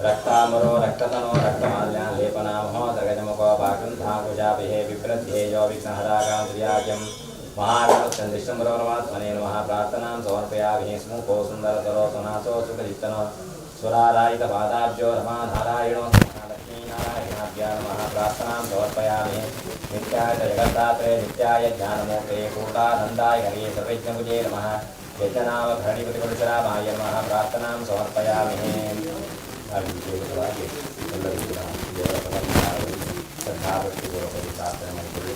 रक्तामरो रक्ततनो रक्तमाल्यान् लेपनामहो दगजमुखो वाग्रन्थाकुजाभिः विप्रध्येयो विघ्नहरागान्त्र्याज्यं महागणपत्यन्दिष्टम्बरोरमात्मने नमः प्रार्थनां समर्पयामि स्मुखो सुन्दरतरो सुनासो सुखजित्तनो सुरारायितपादाब्जो रमानारायणो लक्ष्मीनारायणाभ्यां नमः प्रार्थनां समर्पयामि नित्याय जगन्दात्रे नित्याय ज्ञानमूर्ते पूर्णानन्दाय हरिये सर्वज्ञभुजे नमः यज्ञनामधरणिपतिपरिसरामाय नमः प्रार्थनां समर्पयामि ಶ್ರದ್ಧಾಭಕ್ತಿಪೂರ್ವಕವಾಗಿ ಪ್ರಾರ್ಥನೆ ಮಾಡಿಕೊಳ್ಳಿ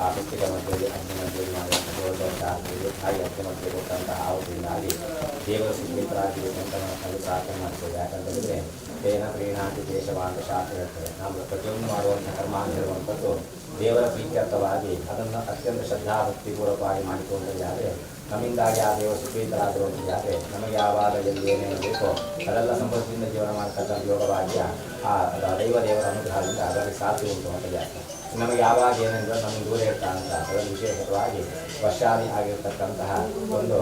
ಆಪತ್ತಿಕ ಮಧ್ಯದಲ್ಲಿ ಅಗ್ನಿ ಮಧ್ಯದಲ್ಲಿ ಮಾಡಿದಂತಹ ಹಾಗೆ ಅಗ್ನಿ ಮಧ್ಯೆ ಕೊಟ್ಟಂತಹ ಆವತ್ತಿಯಿಂದಾಗಿ ದೇವರ ಸಿದ್ಧರಾಗಬೇಕು ಅಂತ ನಾವು ಪ್ರಾರ್ಥನೆ ಮಾಡ್ತೇವೆ. ಯಾಕಂತಂದರೆ ತೇನ ಪ್ರೀಣಾತಿ ದೇಶವಾಂತ ಶಾಸ್ತ್ರ ಹೇಳ್ತೇವೆ. ನಾವು ಪ್ರತಿಯೊಂದು ಮಾಡುವಂಥ ಕರ್ಮ ಅಂತ ಹೇಳುವಂಥದ್ದು ದೇವರ ಪ್ರೀತ್ಯರ್ಥವಾಗಿ ಅದನ್ನು ಅತ್ಯಂತ ಶ್ರದ್ಧಾಭಕ್ತಿಪೂರ್ವಕವಾಗಿ ಮಾಡಿಕೊಂಡಾದರೆ ನಮ್ಮಿಂದಾಗಿ ಆ ದೇವರು ಸುಖೀತರಾಗಿರುವಂತಾದರೆ ನಮಗೆ ಯಾವಾಗ ಎಲ್ಲಿ ಏನೇನು ಬೇಕೋ ಅದೆಲ್ಲ ಸಂಪತ್ತಿನಿಂದ ಜೀವನ ಮಾಡ್ತಕ್ಕಂಥ ಯೋಗಭಾಗ್ಯ ಆ ದೈವ ದೇವರ ಅನುಗ್ರಹದಿಂದ ಅದರಲ್ಲಿ ಸಾಧ್ಯ ಉಂಟು ಅಂತ ಜಾಸ್ತಿ. ನಮಗೆ ಯಾವಾಗ ಏನೆಂದರೆ ನಮಗೆ ದೂರ ಇರ್ತಕ್ಕಂಥ ಅದರಲ್ಲಿ ವಿಶೇಷವಾಗಿ ವರ್ಷಾದಿ ಆಗಿರ್ತಕ್ಕಂತಹ ಒಂದು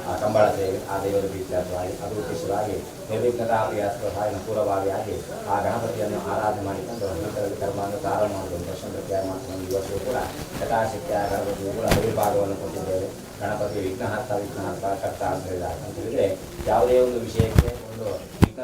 ಆ ಕಂಬಳ ಸೇವೆ ಆ ದೇವರ ಪ್ರೀತ್ಯರ್ಥವಾಗಿ ಅದು ವಿಶೇಷವಾಗಿ ನಿರ್ವಿಘ್ನತಾ ಪ್ರಿಯಾಸ್ಪದಾಗಿ ಪೂರ್ವಭಾವಿಯಾಗಿ ಆ ಗಣಪತಿಯನ್ನು ಆರಾಧನೆ ಮಾಡಿಕೊಂಡು ನಂತರದಲ್ಲಿ ಕರ್ಮವನ್ನು ಪ್ರಾರಂಭ ಮಾಡುವುದು ದರ್ಶನ ಪ್ರತ್ಯಾಗ ಮಾಡ್ಕೊಂಡು ಇವತ್ತು ಕೂಡ ಯಥಾಶಕ್ತಿಯ ಗಣಪತಿಯು ಕೂಡ ಬಹಿರ್ಭಾಗವನ್ನು ಕೊಟ್ಟಿದ್ದೇವೆ. ಗಣಪತಿ ವಿಘ್ನಹರ್ತ ಕರ್ತ ಅಂತ ಹೇಳಿದಾಗ ಅಂತ ಹೇಳಿದರೆ ಯಾವುದೇ ಒಂದು ವಿಷಯಕ್ಕೆ ಒಂದು ವಿಘ್ನ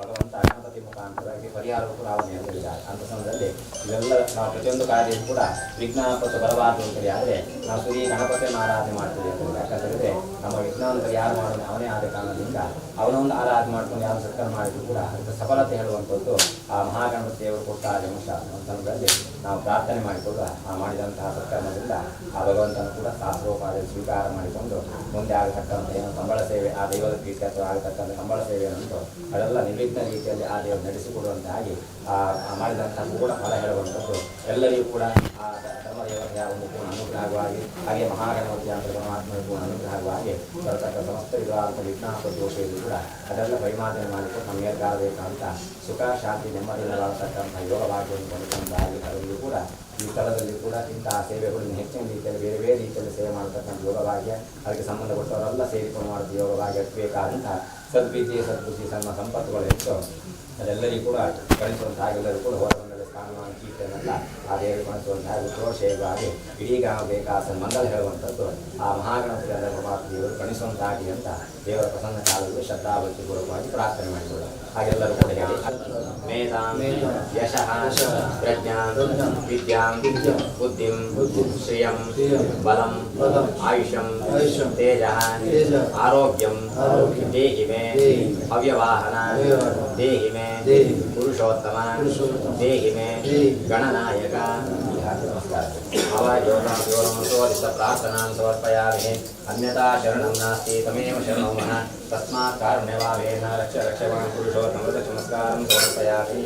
ಭಗವಂತ ಗಣಪತಿ ಮುಖಾಂತರವಾಗಿ ಪರಿಹಾರವು ಕೂಡ ಅವನೇ ಹೇಳಿದ್ದಾರೆ. ಅಂಥ ಸಮಯದಲ್ಲಿ ಇವೆಲ್ಲ ನಾವು ಪ್ರತಿಯೊಂದು ಕಾರ್ಯಕ್ಕೂ ಕೂಡ ವಿಘ್ನಪತ್ತು ಬರಬಾರದು ಅಂತೇಳಿ ಆದರೆ ನಾವು ಸುರಿ ಗಣಪತಿಯನ್ನು ಆರಾಧನೆ ಮಾಡ್ತೀವಿ ಅಂತ. ಯಾಕಂತೇಳಿದ್ರೆ ನಮ್ಮ ವಿಘ್ನವನ್ನು ಪರಿಹಾರ ಮಾಡೋದು ಅವನೇ ಆದ ಕಾರಣದಿಂದ ಅವನೊಂದು ಆರಾಧನೆ ಮಾಡ್ಕೊಂಡು ಯಾವ ಸತ್ಕರ್ಮ ಮಾಡಿದ್ರು ಕೂಡ ಅದಕ್ಕೆ ಸಫಲತೆ ಹೇಳುವಂಥದ್ದು ಆ ಮಹಾಗಣಪತಿಯವರು ಕೊಟ್ಟ ಆದೇಶ ಸಂದರ್ಭದಲ್ಲಿ ನಾವು ಪ್ರಾರ್ಥನೆ ಮಾಡಿಕೊಂಡು ಆ ಮಾಡಿದಂತಹ ಸತ್ಕರ್ಮದಿಂದ ಆ ಭಗವಂತನು ಕೂಡ ಶಾಸ್ತ್ರೋಪಾದ ಸ್ವೀಕಾರ ಮಾಡಿಕೊಂಡು ಮುಂದೆ ಆಗತಕ್ಕಂಥ ಏನು ಕಂಬಳ ಸೇವೆ ಆ ದೈವದ ಪ್ರೀತ್ಯರ್ಥ ಆಗತಕ್ಕಂಥ ಕಂಬಳ ಸೇವೆಯನ್ನು ಅದೆಲ್ಲ ನಿರ್ವಿಘ್ನ ರೀತಿಯಲ್ಲಿ ಆ ದೇವರು ನಡೆಸಿಕೊಡುವಂತಾಗಿ ಆ ಮಾಡಿದಂತಹ ಕೂಡ ಫಲ ಹೇಳುವಂಥದ್ದು ಎಲ್ಲರಿಗೂ ಕೂಡ ಆ ಧರ್ಮದೇವತೆಯ ಒಂದು ಪೂರ್ಣ ಅನುಗ್ರಹವಾಗಿ ಹಾಗೆ ಮಹಾಗಣಪತಿಯ ಅಂತ ಪರಮಾತ್ಮನ ಪೂರ್ಣ ಅನುಗ್ರಹವಾಗಿ ಬರತಕ್ಕ ಸಮಸ್ತ ವಿಧವಾದ ವಿಜ್ಞಾಪ ದೋಷಗಳು ಕೂಡ ಅದೆಲ್ಲ ಪರಿಮಾರ್ಜನೆ ಮಾಡಿಕೊಂಡು ನಮ್ಮ ಮೇಲ್ಗಾಗಬೇಕಂತ ಸುಖ ಶಾಂತಿ ನೆಮ್ಮದಿಯಾಗತಕ್ಕಂಥ ಯೋಗಭಾಗ್ಯವನ್ನು ಪಡೆದಂತಾಗಿ ಅದರಲ್ಲೂ ಕೂಡ ಈ ಸ್ಥಳದಲ್ಲಿ ಕೂಡ ಇಂತಹ ಸೇವೆಗಳನ್ನು ಹೆಚ್ಚಿನ ರೀತಿಯಲ್ಲಿ ಬೇರೆ ಬೇರೆ ರೀತಿಯಲ್ಲಿ ಸೇವೆ ಮಾಡತಕ್ಕಂಥ ಯೋಗಭಾಗ್ಯ ಅದಕ್ಕೆ ಸಂಬಂಧಪಟ್ಟವರೆಲ್ಲ ಸೇರಿಕೊಂಡು ಮಾಡುವ ಯೋಗಭಾಗ್ಯ ಬೇಕಾದಂತಹ ಸದ್ವಿದ್ಯೆ ಸದ್ಬುದ್ಧಿ ಸಣ್ಣ ಸಂಪತ್ತುಗಳು ಹೆಚ್ಚು ಅದೆಲ್ಲರಿಗೂ ಕೂಡ ಕಳಿಸುವಂತಹ ಎಲ್ಲರೂ ಕೂಡ ಹೊರಗಡೆ ಸ್ಥಾನಮಾನ ಕೀರ್ತಿಯನ್ನೆಲ್ಲ ಆ ದೇವರು ಕಳಿಸುವಂತಹ ಉತ್ರೋಷೇಯವಾಗಿ ಇಡೀ ಗ್ರಾಮ ಬೇಕಾದ ಮಂಗಲ ಹೇಳುವಂಥದ್ದು ಆ ಮಹಾಗಣಪತಿ ದೇವರು ಕಣಿಸುವಂತಾಗಿ ಅಂತ ದೇವರ ಪ್ರಸನ್ನ ಕಾಲದಲ್ಲಿ ಶ್ರದ್ಧಾಭಕ್ತಿಪೂರ್ವಕವಾಗಿ ಪ್ರಾರ್ಥನೆ ಮಾಡಿಕೊಳ್ಳೋದು. ಹಾಗೆಲ್ಲರೂ ಕೂಡ ಹೇಳಿ ಮೇಧಾಂ ಯಶಃ ಪ್ರಜ್ಞಾಂ ವಿದ್ಯಾಂ ಬುದ್ಧಿಂ ಶ್ರಿಯಂ ಬಲಂ ಆಯುಷಂ ತೇಜಃ ಆರೋಗ್ಯಂ ದೇಹಿ ಮೇ ಅವ್ಯವಾಹನ ದೇಹಿ ಮೇ ಪುರುಷೋತ್ತಮ ದೇಹಿ ಮೇ ಗಣನಾಯಕ ಪ್ರಾರ್ಥನಾ ಸಮರ್ಪಯಾಮಿ ಅನ್ಯತಾ ಶರಣಂ ನಾಸ್ತಿ ತಮೇವ ಶರಣೋ ಮನ ತಸ್ಮಾತ್ ಕಾರುಣ್ಯಭಾವೇನ ರಕ್ಷ ರಕ್ಷಮಾಂ ಪುರುಷೋತ್ತಮ ನಮಸ್ಕಾರಂ ಸಮರ್ಪಯಾಮಿ.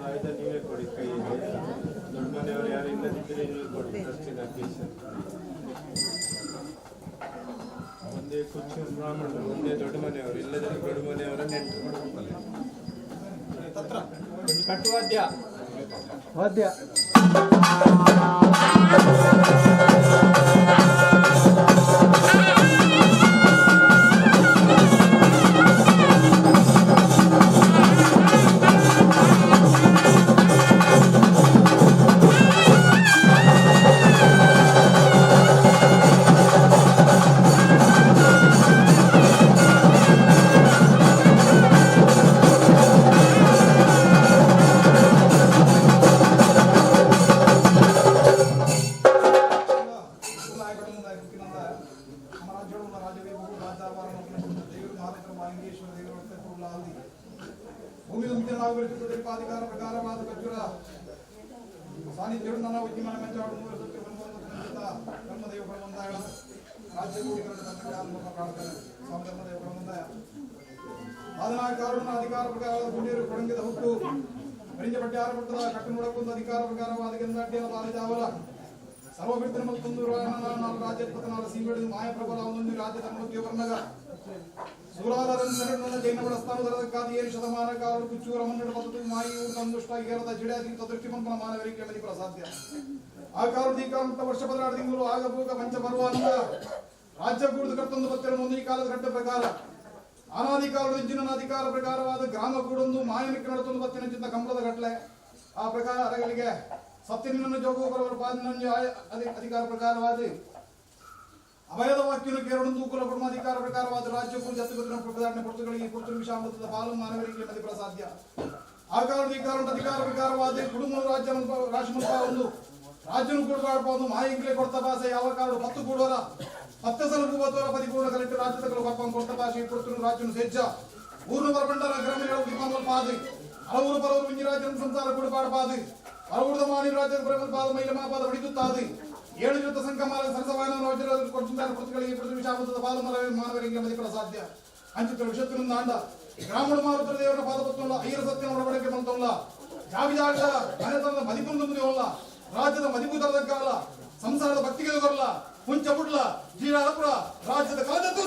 ಆಯ್ತಾ, ನೀವೇ ಕೊಡಿ ಕೈಯಲ್ಲಿ. ದೊಡ್ಡ ಮನೆಯವರು ಯಾರು ಇಲ್ಲದಿದ್ದರೆ ನೀವು ಕೊಡಿ ಖರ್ಚಿನ ಅಪ್ಲಿಕೇಶನ್. ಒಂದೇ ಕುಚ್ಚು ಬ್ರಾಹ್ಮಣರು, ಒಂದೇ ದೊಡ್ಡ ಮನೆಯವರು, ಇಲ್ಲದಿದ್ದರೆ ದೊಡ್ಡ ಮನೆಯವರ ನೆಂಟರು. ಒಂದು ಕಟ್ಟುವಾದ್ಯ ವಾದ್ಯ ಭೂಮಿ ಅಧಿಕಾರ ಪ್ರಕಾರವಾದ ಖರ್ಜುರ ಸಾನ್ನಿಧ್ಯಗಳು ನನ್ನ ಉದ್ಯಮನ ಮೆಚ್ಚಾಡು ಮೂರು ಸತ್ಯ ಧರ್ಮದೇವಗಳ ಮುಂದಾಯ ರಾಜ್ಯ ಪ್ರಾರ್ಥನೆ ಸ್ವಾಮಿ ಧರ್ಮದೇವಗಳ ಮುಂದಾಯ ಆದನಾಕಾರಣ ಅಧಿಕಾರ ಪ್ರಕಾರದ ಗುಂಡೇರು ಕೊಡಂಗಿದ ಹುಟ್ಟು ಮರಿಂಜ ಪಟ್ಟಿ ಆರಪಟ್ಟದ ಕಟ್ಟು ನೋಡಕ್ಕೊಂದು ಅಧಿಕಾರ ಪ್ರಕಾರವಾದ ಗೆಂದಾಟಿಯ ಬಾಲಿಜಾವರ ಸರ್ವಭಿರ್ತನ ಮತ್ತೊಂದು ರಾಜ್ಯ ಪತನಾದ ಸೀಮೆಡಿದು ಮಾಯ ಪ್ರಬಲ ಒಂದೊಂದು ರಾಜ್ಯ ಧರ್ಮಕ್ಕೆ ವರ್ಣಗ ಸೂರಾಧರನ್ನ ಜೈನ ಬಡಸ್ಥಾನದರದಕ್ಕಾದ ಏರು ಶತಮಾನ ಕಾಲರು ಕುಚ್ಚೂರ ಮನ್ನಡ ಪದ್ಧತಿ ಮಾಯಿ ಊಟಂದುಷ್ಟ ಏರದ ಜಿಡಾತೀತ ದೃಷ್ಟಿಪಂಪನ ಮಾನವರಿಗೆ ಮದಿಪರ ಸಾಧ್ಯ ಆ ಕಾಲದೀಕಾಂತ ವರ್ಷ 16 ತಿಂಗಳು ಆಗಭೋಗ ಪಂಚಪರ್ವ ಅಂತ ರಾಜ್ಯ ಕೂಡಿದ ಕರ್ತೊಂದು ಬತ್ತಿರ ಒಂದು ಈ ಕಾಲದ ಘಟ್ಟ ಪ್ರಕಾರ ಅನಾಧಿಕಾರದ ಇಜ್ಜಿನ ಅಧಿಕಾರ ಪ್ರಕಾರವಾದ ಗ್ರಾಮ ಕೂಡೊಂದು ಮಾಯನಿಕ್ಕೆ ನಡತೊಂದು ಬತ್ತಿನ ಕಂಬಳದ ಗಟ್ಲೆ ಆ ಪ್ರಕಾರ ಅರಗಳಿಗೆ ಸತ್ಯನಿನ್ನ ಜೋಗೋಪರವರ ಪಾದಿನ ಅಧಿಕಾರ ಪ್ರಕಾರವಾದ ಅಭಯದ ವಾಕ್ಯನು ಕೇರಳೊಂದು ಕುಲ ಬ್ರಹ್ಮಾಧಿಕಾರ ಪ್ರಕಾರವಾದ ರಾಜ್ಯ ಜತ್ತುಗತಿನ ಪ್ರಧಾನ ಪುರುಷಗಳಿಗೆ ಪುರುಷ ವಿಷಾಮೃತದ ಪಾಲು ಮಾನವರಿಗೆ ಮದಿಪರ ಸಾಧ್ಯ ಆ ಕಾರಣದ ಈ ಕಾರಣ ಅಧಿಕಾರ ಪ್ರಕಾರವಾದ ಕುಟುಂಬ ರಾಜ್ಯ ರಾಶಿಮುಲ್ಪ ಒಂದು ರಾಜ್ಯನು ಕೂಡ ಮಾಹಿಂಗ್ಲೆ ಕೊಡ್ತ ಭಾಷೆ ಯಾವ ಕಾರಣ 10 ಕೂಡೋರ 10 ಸಲ 30 ಪರಿಪೂರ್ಣ ಕಲೆಕ್ಟ್ ರಾಜ್ಯದ ಕೊಪ್ಪ ಕೊಡ್ತ ಭಾಷೆ ಪುರುಷರು ರಾಜ್ಯನು ಸೆಜ್ಜ ಊರ್ನ ಬರಬಂಡರ ಗ್ರಾಮೀಣ ಪಾದು ಹಲವರು ಬರವರು ಮುಂಜಿ ರಾಜ್ಯನ ಸಂಸಾರ ಕೂಡ ಪಾಡಬಾದು ಹಲವುದ ಮಾನಿ ರಾಜ್ಯದ ಪ್ರಬಲಪಾದ ಮೈಲಮಾಪಾದ ಹೊಡಿದುತ್ತಾದು 7 ಜೊತೆ ಸಂಕಮಾಲ ಸರಸವಾನ ರಾಜ್ಯದ ಕೊಡ್ತಿದ್ದಾರೆ ಪುರುಷಗಳಿಗೆ ಪುರುಷ ವಿಷಾಮೃತದ ಪಾಲು ಮಾನವರಿಗೆ ಮದಿಪರ ಸಾಧ್ಯ ಅಂಚಿತ ವಿಷಯದಿಂದ ಆಂಡ ಗ್ರಾಮೀಣ ಮಾರುತರ ದೇವರ ಪಾದಪತ್ತಲ್ಲ ಐರ ಸತ್ಯನ ಒಡಬಡಿಕೆ ಬಂತಲ್ಲ ಜಾಗ ಮನೆತನದ ಮದಿಪುಂದು ಮುಂದೆ ಹೊಲ್ಲ ರಾಜ್ಯದ ಮದಿಪುತರದ ಕಾಲ ಸಂಸಾರದ ಭಕ್ತಿಗೆ ಬರಲ್ಲ ಮುಂಚ ಬಿಡ್ಲ ಜೀರಾಪುರ ರಾಜ್ಯದ ಕಾಲದದ್ದು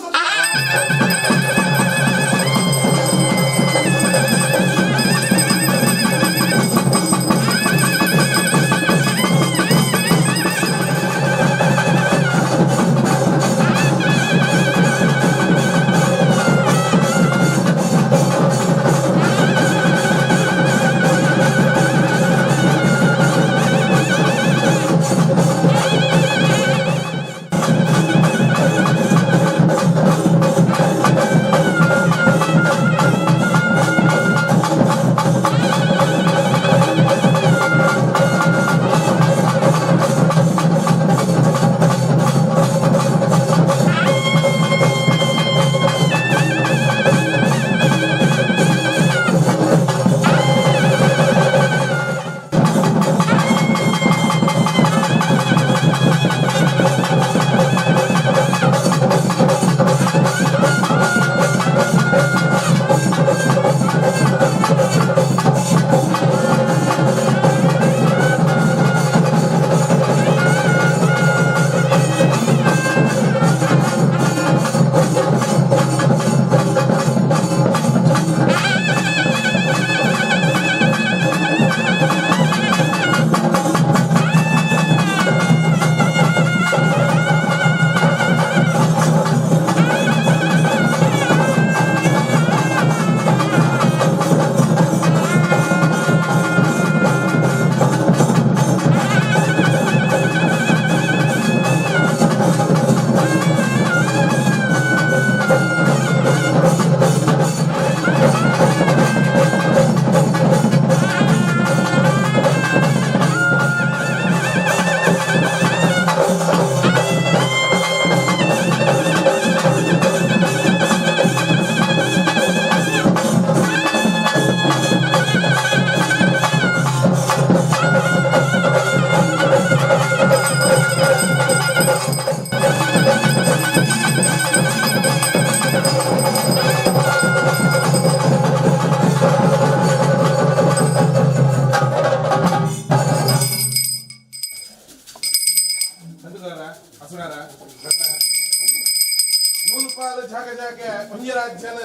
ಒಂಜಿ ರಾಜ್ಯನ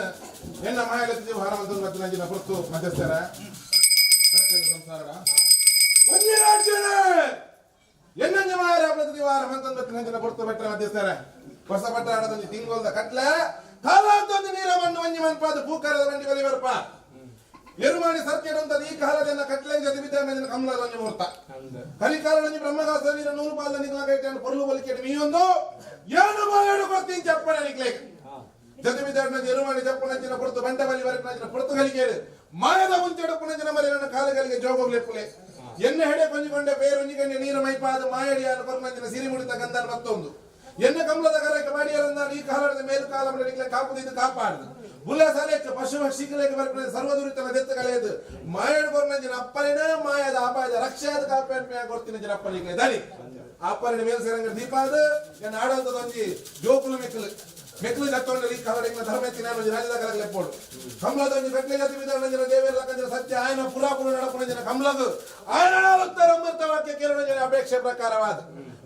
ಎನ್ನ ಮಾಯಲತ್ತಿ ಭಾರವಂತ ಮತ್ತು ನಂಜಿನ ಪುರ್ತು ಮಧ್ಯಸ್ಥರ ಸಂಸಾರ ಒಂಜಿ ರಾಜ್ಯನ ಎನ್ನಂಜ ಮಾಯಲತ್ತಿ ಭಾರವಂತ ಮತ್ತು ನಂಜಿನ ಪುರ್ತು ಬೆಟ್ಟ ಮಧ್ಯಸ್ಥರ ಹೊಸ ಪಟ್ಟಾಡದೊಂದು ತಿಂಗೊಲ್ದ ಕಟ್ಲೆ ಕಾಲಾದೊಂದು ನೀರ ಮಣ್ಣು ಒಂಜಿ ಮನ್ಪಾದ ಪೂಕಾರದ ಬಂಡಿ ಬಲಿ ಬರ್ಪ ಎರುಮಾಡಿ ಸರ್ಕೆಡಂತ ಈ ಕಾಲದನ್ನ ಕಟ್ಲೆ ಜೊತೆ ಬಿದ್ದ ಮೇಲೆ ಕಮಲದ ಒಂಜಿ ಮುಹೂರ್ತ ಕಲಿಕಾಲದಲ್ಲಿ ಬ್ರಹ್ಮಗಾಸ ನೀರ ನೂರು ಪಾದ ನಿಗ್ಲಾಗೈತೆ ಪೊರ್ಲು ಬಲಿಕೆ ಮೀಯೊಂದು ಏನು ಮಾಡು ಕೊಡ್ತೀನಿ ಚಪ್ಪನೆ ನಿಗ್ಲೇಕ್ ಜೊತೆ ಬಿದ್ದಾಡಿನ ಎರುಮಾಡಿ ಚಪ್ಪನಂಚಿನ ಪುರ್ತು ಬಂಟ ಬಲಿ ಬರಕಿನ ಪುರ್ತು ಕಲಿಕೇಡು ಮಾಯದ ಮುಂಚೆಡುಪುನಂಚಿನ ಮರಿ ನನ್ನ ಕಾಲಗಳಿಗೆ ಜೋಗೋಗ್ಲೆಪ್ಪುಲೆ ಎಣ್ಣೆ ಹೆಡೆ ಕೊಂಜಿಕೊಂಡೆ ಬೇರು ಒಂಜಿಕೊಂಡೆ ನೀರು ಮೈಪಾದ ಮಾಯಡಿಯಾನ ಕೊರ್ನಂಚಿನ ಸಿರಿ ಮುಡಿತ ಗಂಧನ ಮತ್ತೊಂದು ಎಣ್ಣೆ ಕಮಲದ ಕರಕ್ಕೆ ಮಾಡಿಯರಂದ ಈ ಕಾಲದ ಮೇಲು ಕಾಲ ಮಡಿಗೆ ಕಾಪುದಿದ್ದು ಕಾಪಾಡುದು ಬುಲ್ಲ ಸಾಲೆಕ್ಕೆ ಪಶು ಪಕ್ಷಿಗಳಿಗೆ ಬರ್ಕೊಂಡು ಸರ್ವದುರಿತನ ದೆತ್ತ ಕಳೆಯದು ಮಾಯಡ್ ಕೊರ್ನಂಚಿನ ಅಪ್ಪನೇ ಮಾಯದ ಅಪಾಯದ ರಕ್ಷಾದ ಕಾಪಾಡ್ಮೆ ಕೊಡ್ತೀನಿ ಅಪ್ಪನಿಗೆ ದನಿ ಅಪ್ಪನ ಮೇಲ್ ಸೇರಂಗ ದೀಪಾದ ಎನ್ನ ಆಡಲ್ದೊಂಜಿ ಜೋಕುಲು ಮೆಕ್ಕಲು ಜತ್ತೊಂಡ ಈ ಕಾಲಡಿನ ಧರ್ಮೆತ್ತಿನ ರಾಜ್ಯದ ಕರಗಲೆಪ್ಪೋಡು ಕಮಲದೊಂಜಿ ಕಟ್ಲೆ ಜತಿ ಬಿದ್ದ ದೇವೇರ ಲಕ್ಕಂಜನ ಸತ್ಯ ಆಯನ ಪುರಾಪುರ ನಡಪುಣಂಜನ ಕಮಲದು ಆಯನ ಅಮೃತ ವಾಕ್ಯ ಕೇರಳಂಜನ ಅಪೇಕ್ಷೆ ಪ್ರಕಾರವಾದ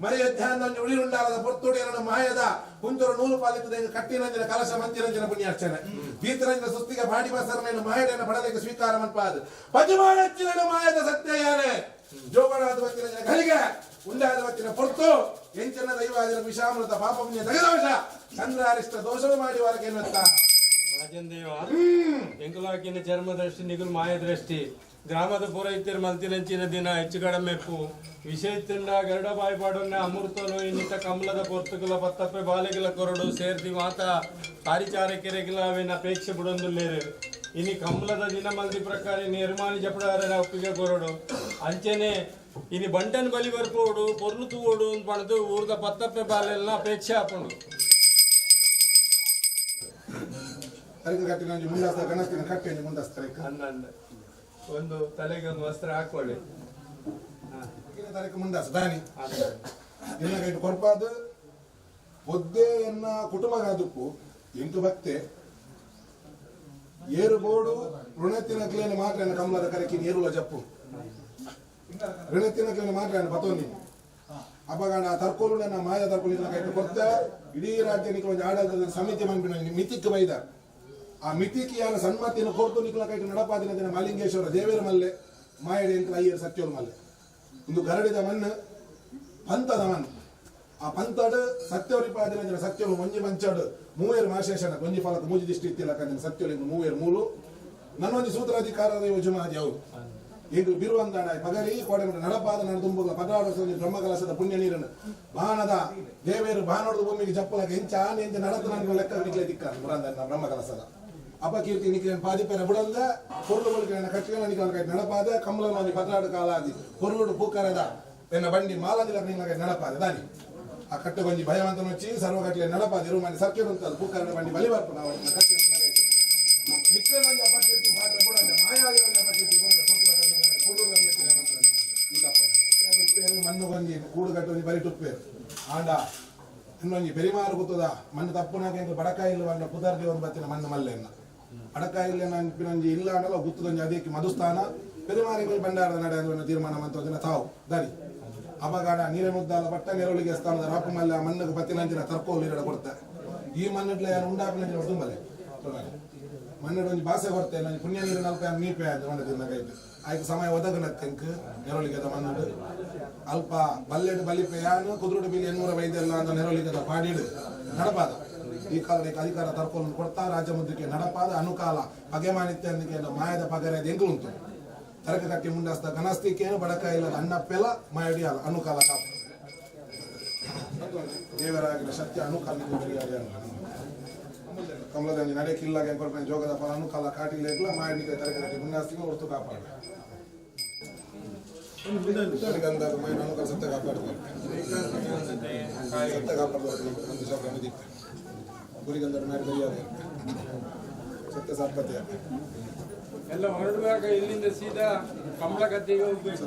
ಮರಿಯ ಧ್ಯಾನದೊಂಜಿ ಉಳಿರುಂಡಾಲದ ಪೊರ್ತುಡಿಯರನ್ನು ಮಾಯದ ಕುಂತೂರು ನೂಲು ಪಾಲಿತದ ಕಟ್ಟಿನಂಜನ ಕಲಶ ಮಂತಿರಂಜನ ಪುಣ್ಯಾರ್ಚನೆ ಬೀತರಂಜನ ಸುಸ್ತಿಗೆ ಬಾಡಿ ಬಸರನೇನು ಮಾಯಡನ ಪಡಲಿಕ್ಕೆ ಸ್ವೀಕಾರ ಮನ್ಪಾದ ಪಜಮಾನಚ್ಚಿನ ಮಾಯದ ಸತ್ಯ ಯಾನೆ ಜೋಗಣಾದ ವತ್ತಿನ ಗಳಿಗೆ ಉಂಡಾದ ವತ್ತಿನ ಪೊರ್ತು ಎಂಚನ ದೈವಾದಿನ ವಿಷಾಮೃತ ಪಾಪ ಪುಣ್ಯ ತಗದೋಷ ಚಂದ್ರಾರಿಷ್ಟ ದೋಷವು ಮಾಡಿ ಹೊರಗೇನುತ್ತ ರಾಜಂದೇವ ಎಂಕುಲಾಕಿನ ಚರ್ಮದೃಷ್ಟಿ ನಿಗುಲು ಮಾಯದೃಷ್ಟಿ ಗ್ರಾಮದ ಪೂರೈತಿರು ಮಲ್ತಿನಂಚಿನ ದಿನ ಹೆಚ್ಚು ಕಡಮೆಪ್ಪು ವಿಷಯತ್ತಿಂದ ಗರುಡ ಬಾಯ್ಪಾಡನ್ನ ಅಮೃತನು ಇನ್ನಿತ ಕಮಲದ ಪೊರ್ತುಗಳ ಪತ್ತಪ್ಪೆ ಬಾಲೆಗಳ ಕೊರಡು ಸೇರ್ತಿ ಮಾತ ಪಾರಿಚಾರಕೆರೆಗಳ ಅವೇನ ಅಪೇಕ್ಷೆ ಬಿಡೊಂದುಲ್ಲೇರು ಇನಿ ಕಮಲದ ದಿನ ಮಲ್ದಿ ಪ್ರಕಾರ ನಿರ್ಮಾಣಿ ಜಪಡಾರನ ಒಪ್ಪಿಗೆ ಕೊರಡು ಅಂಚೆನೆ ಇನಿ ಬಂಟನ್ ಬಲಿ ಬರ್ಪೋಡು ಪೊರ್ಲು ತೂವೋಡು ಅಂತ ಪಣದು ಊರ್ದ ಪತ್ತಪ್ಪೆ ಬಾಲೆಲ್ಲ ಅಪೇಕ್ಷೆ ಹಾಕೊಂಡು ಮುಂದಾಸ್ತ ಗಣಸ್ತಿನ ಕಟ್ಟೆ ಮುಂದಾಸ್ತಾರೆ ಒಂದು ತಲೆಗೆ ಒಂದು ವಸ್ತ್ರ ಹಾಕೊಳ್ಳಿ ತಾರೀಕು ಮುಂದಾಸ ದಾನಿ ಎಲ್ಲ ಕೈಟು ಕೊರ್ಪಾದ ಒದ್ದೆ ಎನ್ನ ಕುಟುಂಬಗಾದಕ್ಕೂ ಎಂಟು ಭಕ್ತೆ ಏರು ಬೋಡು ಋಣತಿನ ಕ್ಲೇನ ಮಾತ್ರ ಕಮಲದ ಕರಕಿ ಏರುಲ ಜಪ್ಪು ಋಣತಿನ ಕ್ಲೇನ ಮಾತ್ರ ಪತೋನಿ ಅಪಗಾಣ ತರ್ಕೋಲು ಮಾಯ ತರ್ಕೊಳ್ಳಿ ಕೈಟು ಕೊಡ್ತ ಇಡೀ ರಾಜ್ಯ ನಿಖಲ ಒಂದು ಆಡಳಿತದ ಸಮಿತಿ ಮಂಡಿನ ಮಿತಿಕ್ ಬೈದ ಆ ಮಿತಿಗೆ ಯಾರ ಸನ್ಮತಿಯನ್ನು ಕೊಡ್ತು ನಿಖಲ ಕೈಟು ನಡಪಾದಿನ ದಿನ ಮಾಲಿಂಗೇಶ್ವರ ದೇವೇರ ಮಲ್ಲೆ ಮಾಯಡಿ ಅಂತ ಅಯ್ಯರ್ ಸತ್ಯೋರ್ ಮಲ್ಲೆ ಒಂದು ಗರಡಿದ ಮಣ್ಣು ಪಂತದ ಮಣ್ಣು ಆ ಪಂತಡು ಸತ್ಯವರಿಪಾದಿನ ಜನ ಸತ್ಯವು ಮಂಜಿ ಮಂಚಡು ಮೂವೇರು ಮಾಶೇಷನ ಗೊಂಜಿ ಫಲಕ ಮೂಜಿ ದಿಷ್ಟಿ ಇತ್ತಿಲ್ಲ ಕಂದಿನ ಸತ್ಯವು ಮೂವೇರು ಮೂಲು ನನ್ನೊಂದು ಸೂತ್ರಾಧಿಕಾರದ ಯೋಜಮಾದಿ ಅವರು ಈಗ ಬಿರುವಂದಾಡ ಪಗರಿ ಕೋಡೆ ನಡಪಾದ ನಡೆದುಂಬುಗಳ ಪದಾರ್ಥ ಬ್ರಹ್ಮಕಲಸದ ಪುಣ್ಯ ನೀರನ್ನು ಬಾಣದ ದೇವೇರು ಬಾನೋಡದ ಭೂಮಿಗೆ ಚಪ್ಪಲಕ್ಕೆ ಹೆಂಚ ಆನೆ ಎಂಚ ನಡತು ನನಗೆ ಲೆಕ್ಕ ನಿಕ್ಲೆ ದಿಕ್ಕ ಬ್ರಹ್ಮಕಲಸದ ಅಪಕೀರ್ತಿ ನಿಖಿಲ ಪಾದಿಪೇರ ಬುಡಂದ ಕೊರ್ಲು ಬಳಿಕ ಕಟ್ಟಿಗೆ ನಿಖಲ ನಡಪಾದ ಕಮಲವಾಗಿ ಪದಾರ್ಥ ಕಾಲಾದಿ ಕೊರ್ಲುಡು ಪೂಕರದ ಎನ್ನ ಬಂಡಿ ಮಾಲಂದಿಲ ನಡಪಾದ ದಾನಿ ಆ ಕಟ್ಟು ಗೊಂಜಿ ಭಯವಂತನ వచ్చి ಸರ್ವಗಟ್ಲೆ ನಡಪಾದ ಇರು ಮನೆ ಸರ್ಕೆಡು ಅಂತ ಪೂಕರದ ಬಂಡಿ ಬಲಿ ಬರ್ಪ ನಾವು ಕಟ್ಟೆ ನಿಖಿಲ ಅಪಕೀರ್ತಿ ಪಾತ್ರ ಬುಡಂದ ಮಾಯಾಗಿ ಅಪಕೀರ್ತಿ ಮಣ್ಣು ಗೊಂಜಿ ಕೂಡು ಕಟ್ಟು ಬರಿ ಟುಪ್ಪೇರು ಆಂಡ ಇನ್ನೊಂದು ಬೆರಿಮಾರು ಗೊತ್ತದ ಮಣ್ಣು ತಪ್ಪುನಾಗೆ ಬಡಕಾಯಿಲ್ಲ ಬಂದ ಪುದರ್ಗೆ ಒಂದು ಬತ್ತಿನ ಮಣ್ಣು ಮಲ್ಲೆನ್ನ ಬಡಕಾಯಿಲ್ಲ ನೆನಪಿನೊಂಜಿ ಇಲ್ಲ ಅನ್ನಲ್ಲ ಗುತ್ತದೊಂಜಿ ಅದಕ್ಕೆ ಮಧುಸ್ಥಾನ ಬೆರಿಮಾರಿಗೆ ಬಂಡಾರದ ನಡೆಯುವ ತೀರ್ಮಾನ ಮಂತ್ರ ತಾವು ದಾರಿ ಅಪಗಾಡ ನೀರೇ ಮುದ್ದಾಲ ಬಟ್ಟ ನೆರಳಿಗೆ ಸ್ಥಾನದ ರಾಪು ಮಲ್ಲ ಮಣ್ಣಿಗೆ ಬತ್ತಿನಂಚಿನ ತರ್ಕೋಲು ನೀರ ಕೊಡ್ತಾರೆ ಈ ಮಣ್ಣಿಟ್ಲೆ ಯಾರು ಉಂಡಾಪಿನ ತುಂಬಲೆ ಮಣ್ಣಿಗೆ ಒಂದು ಭಾಷೆ ಬರ್ತೇನೆ ನನಗೆ ಪುಣ್ಯ ನೀರು ನಲ್ಪ ಮೀಪೆ ಅಂತ ಮಣ್ಣದಿನ ಕೈದು ಆಯ್ತು ಸಮಯ ಒದಗನತ್ತೆಂಕ್ ನೆರಳಿಗೆದ ಮಣ್ಣು ಅಲ್ಪ ಬಲ್ಲೆಡು ಬಲಿಪೆಯಾನು ಕುದುರುಡು ಬಿಲಿ 805 ಎಲ್ಲ ಅಂತ ನೆರಳಿಗೆದ ಪಾಡಿಡು ನಡಪಾದ ಈ ಕಾಲಕ್ಕೆ ಅಧಿಕಾರ ತರ್ಕೊಂಡು ಕೊಡ್ತಾ ರಾಜ್ಯ ಮುದ್ರಿಕೆ ನಡಪಾದ ಅನುಕಾಲ ಪಗೆಮಾನಿತ್ಯಂದಿಗೆ ಮಾಯದ ಪಗರೆ ಎಂಕು ಉಂಟು ತರಕ ಕಟ್ಟಿ ಮುಂಡಾಸ್ತ ಗಣಸ್ತಿಕೇನು ಬಡಕ ಇಲ್ಲದ ಅನ್ನಪ್ಪೆಲ್ಲ ಮಾಯಡಿ ಅಲ್ಲ ಅನುಕಾಲ ಕಾಪ ದೇವರಾಗಿನ ಸತ್ಯ ಅನುಕಾಲ ಕಮಲದಂಜಿ ನಡೆಕಿಲ್ಲಾಗೆ ಕೊಡ್ಕೊಂಡು ಜೋಗದ ಫಲ ಅನುಕಾಲ ಕಾಟಿಲ್ಲ ಮಾಯಡಿಗೆ ತರಕ ಕಟ್ಟಿ ಮುಂಡಾಸ್ತಿಗೆ ಹೊರತು ಕಾಪಾಡ ಗಂಧದ ಮೈನ ಅನುಕಾಲ ಸತ್ಯ ಕಾಪಾಡ್ತಾರೆ ಸತ್ಯ ಕಾಪಾಡ್ತಾರೆ ಒಂದು ಶಾಪ ದಿಕ್ಕ ಗುರಿಗಂಧದ ಮೇಲೆ ಬರಿಯಾದ ಸತ್ಯ ಸಾತ್ಪತ್ಯ ಎಲ್ಲ ಹೊರಡುವಾಗ ಇಲ್ಲಿಂದ ಸೀದಾ ಕಮಲ ಗದ್ದೆಗೆ ಹೋಗ್ಬೇಕು.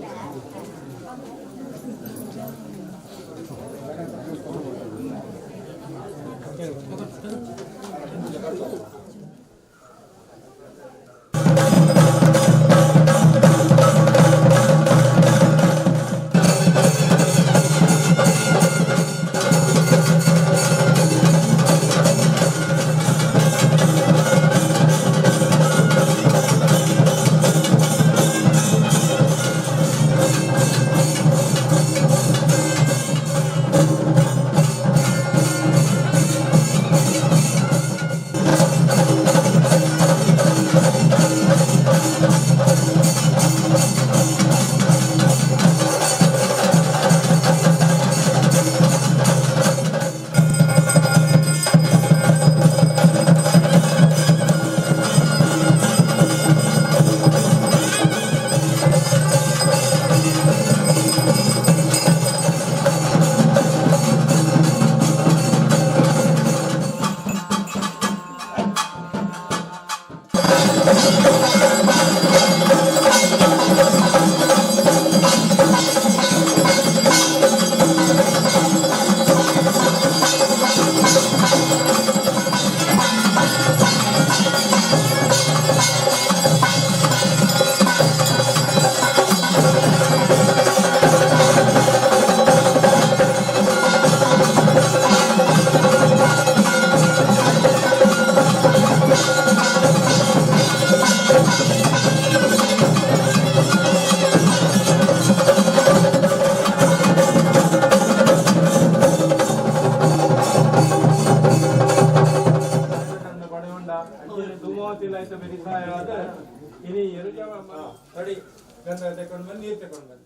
ಧೂಮಾವತಿಲ್ಲ ಆಯ್ತು ಬೆರಿಸಾಯ ಆದ ಇನಿ ಎರಡು ರೆಡಿ ಗಂಧ ತಗೊಂಡು ಬಂದು ನೀರು ತಗೊಂಡು ಬಂದು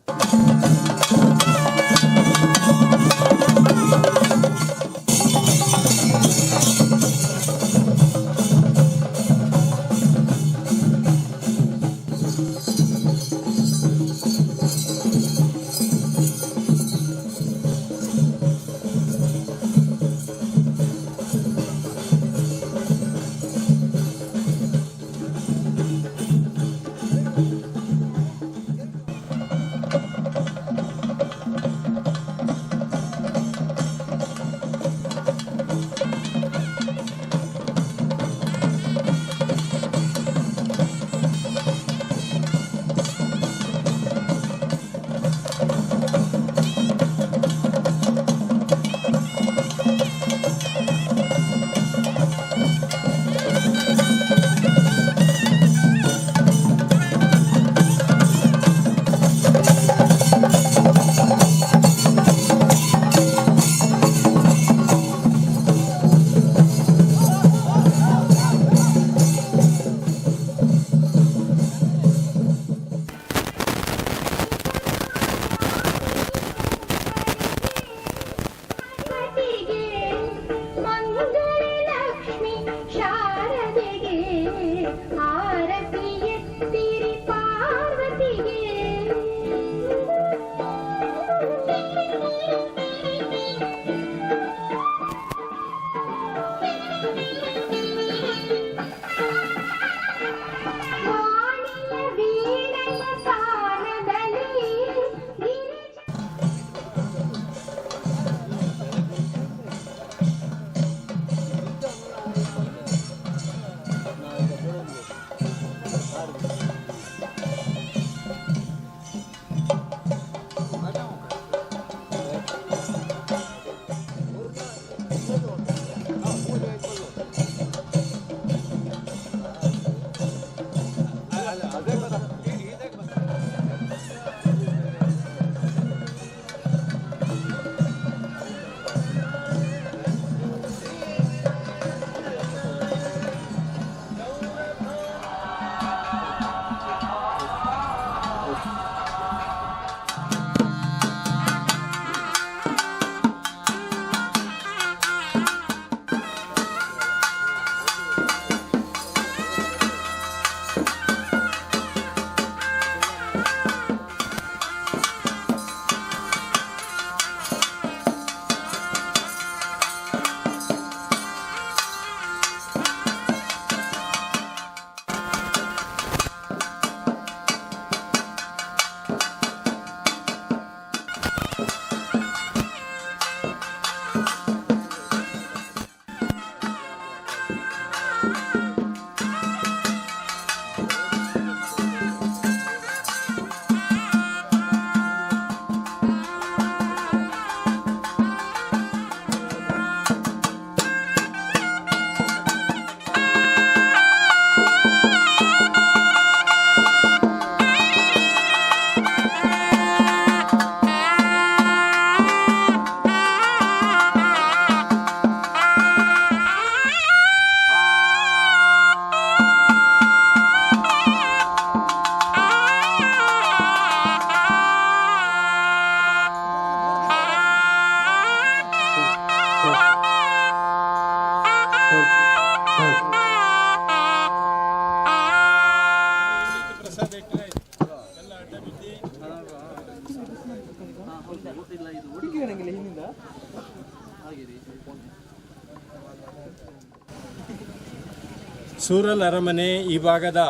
ಸೂರಲ್ ಅರಮನೆ ಈ ಭಾಗದ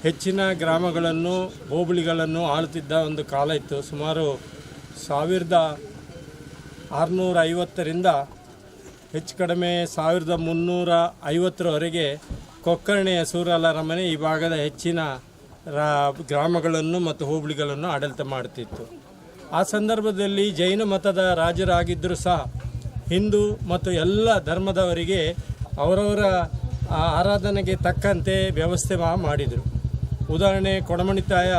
ಹೆಚ್ಚಿನ ಗ್ರಾಮಗಳನ್ನು ಹೋಬಳಿಗಳನ್ನು ಆಳುತ್ತಿದ್ದ ಒಂದು ಕಾಲ ಇತ್ತು. ಸುಮಾರು 1650ರಿಂದ ಹೆಚ್ಚು ಕಡಿಮೆ 1350ರವರೆಗೆ ಕೊಕ್ಕರ್ಣೆಯ ಸೂರಲ್ ಅರಮನೆ ಈ ಭಾಗದ ಹೆಚ್ಚಿನ ಗ್ರಾಮಗಳನ್ನು ಮತ್ತು ಹೋಬಳಿಗಳನ್ನು ಆಡಳಿತ ಮಾಡುತ್ತಿತ್ತು. ಆ ಸಂದರ್ಭದಲ್ಲಿ ಜೈನ ಮತದ ರಾಜರಾಗಿದ್ದರೂ ಸಹ ಹಿಂದೂ ಮತ್ತು ಎಲ್ಲ ಧರ್ಮದವರಿಗೆ ಅವರವರ ಆರಾಧನೆಗೆ ತಕ್ಕಂತೆ ವ್ಯವಸ್ಥೆ ಮಾಡಿದರು. ಉದಾಹರಣೆ ಕೊಡಮಣಿತಾಯ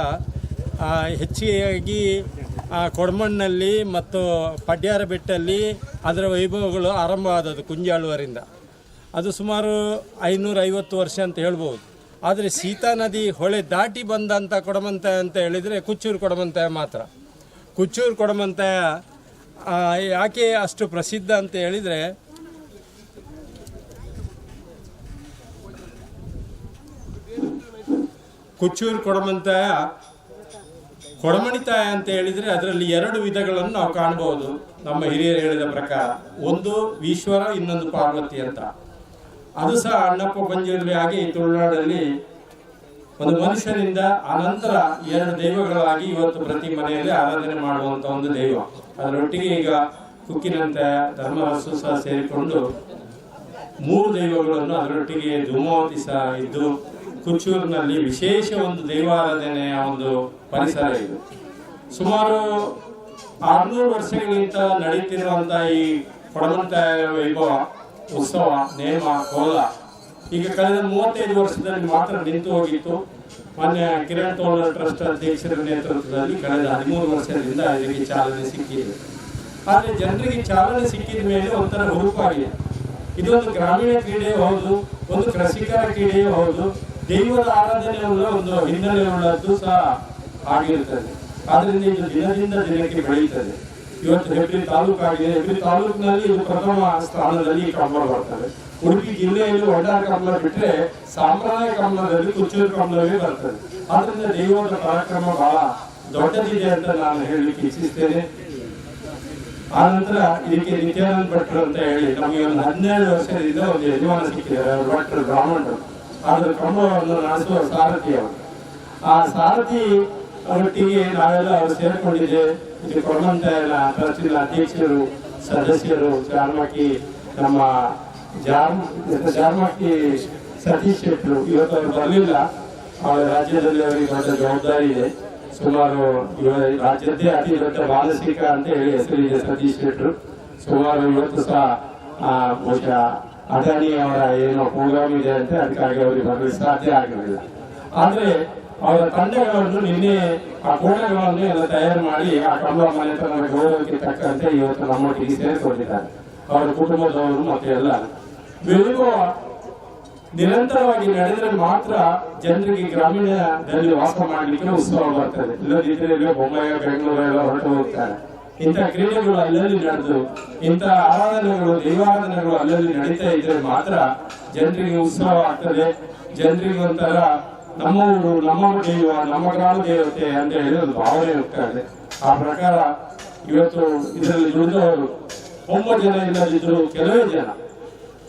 ಹೆಚ್ಚಿಗೆ ಕೊಡಮಣ್ಣಲ್ಲಿ ಮತ್ತು ಪಡ್ಯಾರ ಬೆಟ್ಟಲ್ಲಿ ಅದರ ವೈಭವಗಳು ಆರಂಭ ಆದದ್ದು ಕುಂಜಾಳುವರಿಂದ. ಅದು ಸುಮಾರು 550 ವರ್ಷ ಅಂತ ಹೇಳ್ಬೋದು. ಆದರೆ ಸೀತಾ ನದಿ ಹೊಳೆ ದಾಟಿ ಬಂದಂಥ ಕೊಡಮಂತಾಯ ಅಂತ ಹೇಳಿದರೆ ಕುಚ್ಚೂರು ಕೊಡಮಂತಾಯ ಮಾತ್ರ. ಕುಚ್ಚೂರು ಕೊಡಮಂತಾಯ ಯಾಕೆ ಅಷ್ಟು ಪ್ರಸಿದ್ಧ ಅಂತ ಹೇಳಿದರೆ, ಕುಚ್ಚೂರು ಕೊಡಮಂತಾಯ ಕೊಡಮಣಿತಾಯ ಅಂತ ಹೇಳಿದರೆ ಅದರಲ್ಲಿ 2 ವಿಧಗಳನ್ನು ನಾವು ಕಾಣಬಹುದು ನಮ್ಮ ಹಿರಿಯರು ಹೇಳಿದ ಪ್ರಕಾರ. ಒಂದು ಈಶ್ವರ, ಇನ್ನೊಂದು ಪಾರ್ವತಿ ಅಂತ. ಅದು ಸಹ ಅಣ್ಣಪ್ಪ ಪಂಜುರ್ಲಿ ಆಗಿ ತುಳುನಾಡಲ್ಲಿ ಒಂದು ಮನುಷ್ಯನಿಂದ ಅನಂತರ 2 ದೈವಗಳಾಗಿ ಇವತ್ತು ಪ್ರತಿ ಮನೆಯಲ್ಲಿ ಆರಾಧನೆ ಮಾಡುವಂತ ಒಂದು ದೈವ. ಅದರೊಟ್ಟಿಗೆ ಈಗ ಕುಕ್ಕಿನಂತೆ ಧರ್ಮರಸು ಸಹ ಸೇರಿಕೊಂಡು 3 ದೈವಗಳನ್ನು ಅದರೊಟ್ಟಿಗೆ ಧೂಮಾವತಿ ಸಹ ಇದ್ದು ಕುಚ್ಚೂರಿನಲ್ಲಿ ವಿಶೇಷ ಒಂದು ದೈವಾರಾಧನೆಯ ಒಂದು ಪರಿಸರ ಇದು. ಸುಮಾರು 600 ವರ್ಷಗಳಿಂದ ನಡೀತಿರುವಂತಹ ಈ ಕೊಡಮಂತಾಯ ವೈಭವ ಉತ್ಸವ ನೇಮ ಕೋಲ ಈಗ ಕಳೆದ 35 ವರ್ಷದಲ್ಲಿ ಮಾತ್ರ ನಿಂತು ಹೋಗಿತ್ತು. ಮಾನ್ಯ ಕಿರಣ್ ತೋಳರ್ ಟ್ರಸ್ಟ್ ಅಧ್ಯಕ್ಷರ ನೇತೃತ್ವದಲ್ಲಿ ಕಳೆದ 13 ವರ್ಷದಿಂದ ಇದಕ್ಕೆ ಚಾಲನೆ ಸಿಕ್ಕಿದೆ. ಆದರೆ ಜನರಿಗೆ ಚಾಲನೆ ಸಿಕ್ಕಿದ ಮೇಲೆ ಒಂಥರ ಹುರುಪಾಗಿದೆ. ಇದೊಂದು ಗ್ರಾಮೀಣ ಕ್ರೀಡೆಯೂ ಹೌದು, ಒಂದು ಕೃಷಿಕರ ಕ್ರೀಡೆಯೂ ಹೌದು, ದೈವದ ಆರಾಧನೆಯುಳ್ಳ ಒಂದು ಹಿನ್ನೆಲೆ ಉಳ್ಳದ್ದು ಸಹ ಆಗಿರುತ್ತದೆ. ಆದ್ರಿಂದ ಇದು ದಿನದಿಂದ ದಿನಕ್ಕೆ ಬೆಳೆಯುತ್ತದೆ. ಇವತ್ತು ಹೆಬ್ರಿ ತಾಲೂಕಾಗಿದೆ. ಹೆಬ್ರಿ ತಾಲೂಕಿನಲ್ಲಿ ಇದು ಪ್ರಥಮ ಸ್ಥಾನದಲ್ಲಿ ಕಂಬಳ ಬರ್ತದೆ. ಉಡುಪಿ ಜಿಲ್ಲೆಯಲ್ಲಿ ಒಡ್ಡಾರ ಕಂಬಳ ಬಿಟ್ಟರೆ ಸಾಂಪ್ರದಾಯ ಕಂಬಳದಲ್ಲಿ ಕುಚ್ಚೂರು ಕಂಬಳವೇ ಬರ್ತದೆ. ಆದ್ರಿಂದ ದೈವದ ಪರಾಕ್ರಮ ಬಹಳ ದೊಡ್ಡದಿದೆ ಅಂತ ನಾನು ಹೇಳಲಿಕ್ಕೆ ಇಚ್ಛಿಸ್ತೇನೆ. ಆನಂತರ ಇದಕ್ಕೆ ನಿತ್ಯಾನಂದ ಭಟ್ರು ಅಂತ ಹೇಳಿ ನಮಗೆ ಒಂದು 12 ವರ್ಷದಿಂದ ಒಂದು ಯಜಮಾನ ಸಿಕ್ಕಿದ್ದಾರೆ, ಭಟ್ರು ಬ್ರಾಹ್ಮಣರು. ಅದರ ಕಂಬವನ್ನು ನಡೆಸುವ ಸಾರಥಿ ಅವರು. ಆ ಸಾರಥಿ ಅವರೊಟ್ಟಿಗೆ ನಾವೆಲ್ಲ ಅವರು ಸೇರಿಕೊಂಡಿದ್ದೆ. ಇದು ಕೊಡಮಂತಾಯನ ಟ್ರಸ್ಟಿನ ಅಧ್ಯಕ್ಷರು, ಸದಸ್ಯರು, ಜಾರ್ಮಕ್ಕಿ ನಮ್ಮ ಜಾರ್ಮಕ್ಕಿ ಸತೀಶ್ ಶೆಟ್ಟರು. ಇವತ್ತು ಅವರು ಬರಲಿಲ್ಲ, ಅವರ ರಾಜ್ಯದಲ್ಲಿ ಅವರಿಗೆ ದೊಡ್ಡ ಜವಾಬ್ದಾರಿ ಇದೆ. ಸುಮಾರು ರಾಜ್ಯದ್ದೇ ಅತಿ ದೊಡ್ಡ ಮಾನಸಿಕ ಅಂತ ಹೇಳಿ ಹೆಸರಿದೆ ಸತೀಶ್ ಶೆಟ್ಟರು. ಸುಮಾರು ಇವತ್ತು ಸಹ ಬಹುಶಃ ಅದಾನಿ ಅವರ ಏನೋ ಪ್ರೋಗ್ರಾಮ್ ಇದೆ ಅಂತ ಅದಕ್ಕಾಗಿ ಅವರಿಗೆ ಬರಲಿಕ್ಕೆ ಸಾಧ್ಯ ಆಗಲಿಲ್ಲ. ಆದ್ರೆ ಅವರ ತಂಡಗಳನ್ನು ನಿನ್ನೆ ಆ ಕೋಣಗಳನ್ನು ಎಲ್ಲ ತಯಾರು ಮಾಡಿ ಆ ಕಂಬಳ ಮನೆತನದ ಗೌರವಕ್ಕೆ ತಕ್ಕಂತೆ ಇವತ್ತು ನಮ್ಮೊಟ್ಟಿಗೆ ಸೇರಿಕೊಂಡಿದ್ದಾರೆ. ಅವರ ಕುಟುಂಬದವರು ಮತ್ತೆ ಎಲ್ಲ ಬೆಳೆಯುವ ನಿರಂತರವಾಗಿ ನಡೆದರೆ ಮಾತ್ರ ಜನರಿಗೆ ಗ್ರಾಮೀಣದಲ್ಲಿ ವಾಸ ಮಾಡಲಿಕ್ಕೆ ಉತ್ಸವ ಬರ್ತದೆ. ಇಲ್ಲದಿದ್ದರೆ ಬೊಂಬಾಯಿ, ಬೆಂಗಳೂರು ಎಲ್ಲ ಹೊರಟು ಹೋಗ್ತಾರೆ. ಇಂಥ ಕ್ರೀಡೆಗಳು ಅಲ್ಲಲ್ಲಿ ನಡೆದು ಇಂಥ ಆರಾಧನೆಗಳು, ದೈವಾರಾಧನೆಗಳು ಅಲ್ಲಲ್ಲಿ ನಡೀತಾ ಇದ್ರೆ ಮಾತ್ರ ಜನರಿಗೆ ಉತ್ಸವ ಆಗ್ತದೆ. ಜನರಿಗೆ ಒಂಥರ ನಮ್ಮ ಊರು, ನಮ್ಮ ದೈವ, ನಮ್ಮ ಗ್ರಾಮ ದೇವತೆ ಅಂತ ಹೇಳಿ ಒಂದು ಭಾವನೆ ಹೋಗ್ತದೆ. ಆ ಪ್ರಕಾರ ಇವತ್ತು ಇದರಲ್ಲಿ ದುಡಿದವರು 9 ಜನ ಇಲ್ಲದಿದ್ರು ಕೆಲವೇ ಜನ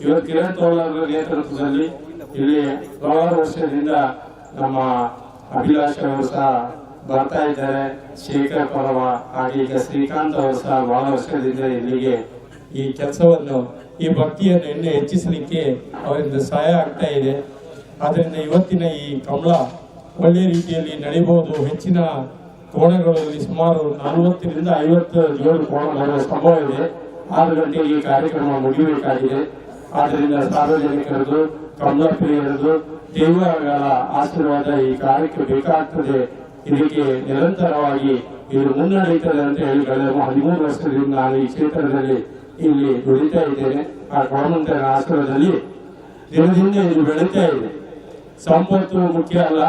ಇವತ್ತು ಕಿರಣ್ ತೋಳರ ನೇತೃತ್ವದಲ್ಲಿ ಇಲ್ಲಿ ಬಹಳ ವರ್ಷದಿಂದ ನಮ್ಮ ಅಭಿಲಾಷ್ ಅವರು ಸಹ ಬರ್ತಾ ಇದ್ದಾರೆ. ಶೇಖರ್ ಪರವ ಹಾಗೆ ಈಗ ಶ್ರೀಕಾಂತ್ ಅವರು ಸಹ ಬಹಳ ವರ್ಷದಿಂದ ಇಲ್ಲಿಗೆ ಈ ಕೆಲಸವನ್ನು, ಈ ಭಕ್ತಿಯನ್ನು ಇನ್ನೂ ಹೆಚ್ಚಿಸಲಿಕ್ಕೆ ಅವರಿಂದ ಸಹಾಯ ಆಗ್ತಾ ಇದೆ. ಆದ್ರಿಂದ ಇವತ್ತಿನ ಈ ಕಂಬಳ ಒಳ್ಳೆಯ ರೀತಿಯಲ್ಲಿ ನಡೆಯಬಹುದು. ಹೆಚ್ಚಿನ ಕೋಣಗಳಲ್ಲಿ ಸುಮಾರು 40ರಿಂದ 50 ಜೋಡು ಕೋಣ ಬರುವ ಸಂಭವ ಇದೆ. 6 ಗಂಟೆಗೆ ಈ ಕಾರ್ಯಕ್ರಮ ಮುಗಿಯಬೇಕಾಗಿದೆ. ಆದ್ದರಿಂದ ಸಾರ್ವಜನಿಕರದು, ಕಂಬಳ ಪ್ರಿಯರದು ದೈವಗಳ ಆಶೀರ್ವಾದ ಈ ಕಾರ್ಯಕ್ಕೆ ಬೇಕಾಗ್ತದೆ. ಇದಕ್ಕೆ ನಿರಂತರವಾಗಿ ಇದು ಮುನ್ನಡೆಯುತ್ತದೆ ಅಂತ ಹೇಳಿ ಕಳೆದ 13 ವರ್ಷದಿಂದ ನಾನು ಈ ಕ್ಷೇತ್ರದಲ್ಲಿ ಇಲ್ಲಿ ದುಡಿತಾ ಇದ್ದೇನೆ. ಆ ಕೊಡಮಂತಾಯನ ಆಶೀರ್ವಾದದಲ್ಲಿ ದಿನದಿಂದ ಇದು ಬೆಳೀತಾ ಇದೆ. ಸಂಪತ್ತು ಮುಖ್ಯ ಅಲ್ಲ,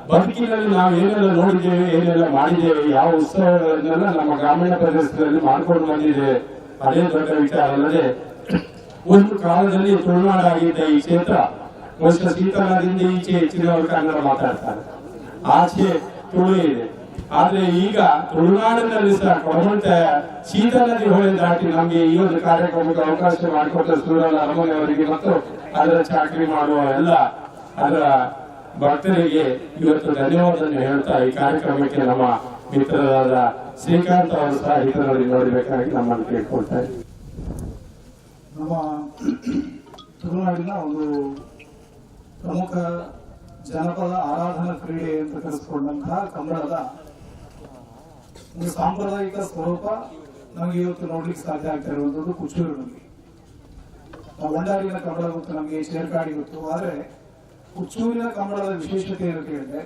ಬದುಕಿನಲ್ಲಿ ನಾವು ಏನೆಲ್ಲ ನೋಡಿದ್ದೇವೆ, ಏನೆಲ್ಲ ಮಾಡಿದ್ದೇವೆ, ಯಾವ ಉತ್ಸವಗಳನ್ನೆಲ್ಲ ನಮ್ಮ ಗ್ರಾಮೀಣ ಪ್ರದೇಶದಲ್ಲಿ ಮಾಡ್ಕೊಂಡು ಬಂದಿದ್ದೇವೆ, ಅದೇ ದೊಡ್ಡ ವಿಚಾರ ಅಲ್ಲದೆ ಒಂದು ಕಾಲದಲ್ಲಿ ತುಳುನಾಡಾಗಿದ್ದ ಈ ಕ್ಷೇತ್ರ ಬಹುಶಃ ಶೀತಲದಿಂದ ಈಚೆ ಹೆಚ್ಚಿನವರು ಕನ್ನಡ ಮಾತಾಡ್ತಾರೆ, ಆಚೆ ತುಳು ಇದೆ. ಆದ್ರೆ ಈಗ ತುಳುನಾಡಿನಲ್ಲಿ ಸಹ ಕೊಡಮಂತಾಯ ಶೀತ ನದಿ ಹೊಳೆ ದಾಟಿ ನಮಗೆ ಈ ಒಂದು ಕಾರ್ಯಕ್ರಮಕ್ಕೆ ಅವಕಾಶ ಮಾಡಿಕೊಟ್ಟ ಸೂರಲ್ ಅರಮನೆ ಅವರಿಗೆ ಮತ್ತು ಅದರ ಚಾಕರಿ ಮಾಡುವ ಎಲ್ಲ ಅದರ ಭಕ್ತರಿಗೆ ಇವತ್ತು ಧನ್ಯವಾದವನ್ನು ಹೇಳ್ತಾ ಈ ಕಾರ್ಯಕ್ರಮಕ್ಕೆ ನಮ್ಮ ಮಿತ್ರರಾದ ಶ್ರೀಕಾಂತ್ ಅವರು ಸಹ ಹಿತನಲ್ಲಿ ನೋಡಬೇಕಾಗಿ ನಮ್ಮನ್ನು ಕೇಳ್ಕೊಳ್ತಾರೆ. ನಮ್ಮ ತುಳುನಾಡಿನ ಒಂದು ಪ್ರಮುಖ ಜನಪದ ಆರಾಧನಾ ಕ್ರೀಡೆ ಅಂತ ಕರೆಸಿಕೊಂಡಂತಹ ಕಂಬಳದ ಒಂದು ಸಾಂಪ್ರದಾಯಿಕ ಸ್ವರೂಪ ನಮಗೆ ಇವತ್ತು ನೋಡ್ಲಿಕ್ಕೆ ಸಾಧ್ಯ ಆಗ್ತಾ ಇರುವಂತದ್ದು ಕುಚ್ಚೂರಿನಲ್ಲಿ. ಬಂಡಾರಿನ ಕಂಬಳ ಗೊತ್ತು, ನಮಗೆ ಶೇರ್ಕಾಡಿ ಗೊತ್ತು. ಆದ್ರೆ ಕುಚ್ಚೂರಿನ ಕಂಬಳದ ವಿಶೇಷತೆ ಏನು ಕೇಳಿದ್ರೆ,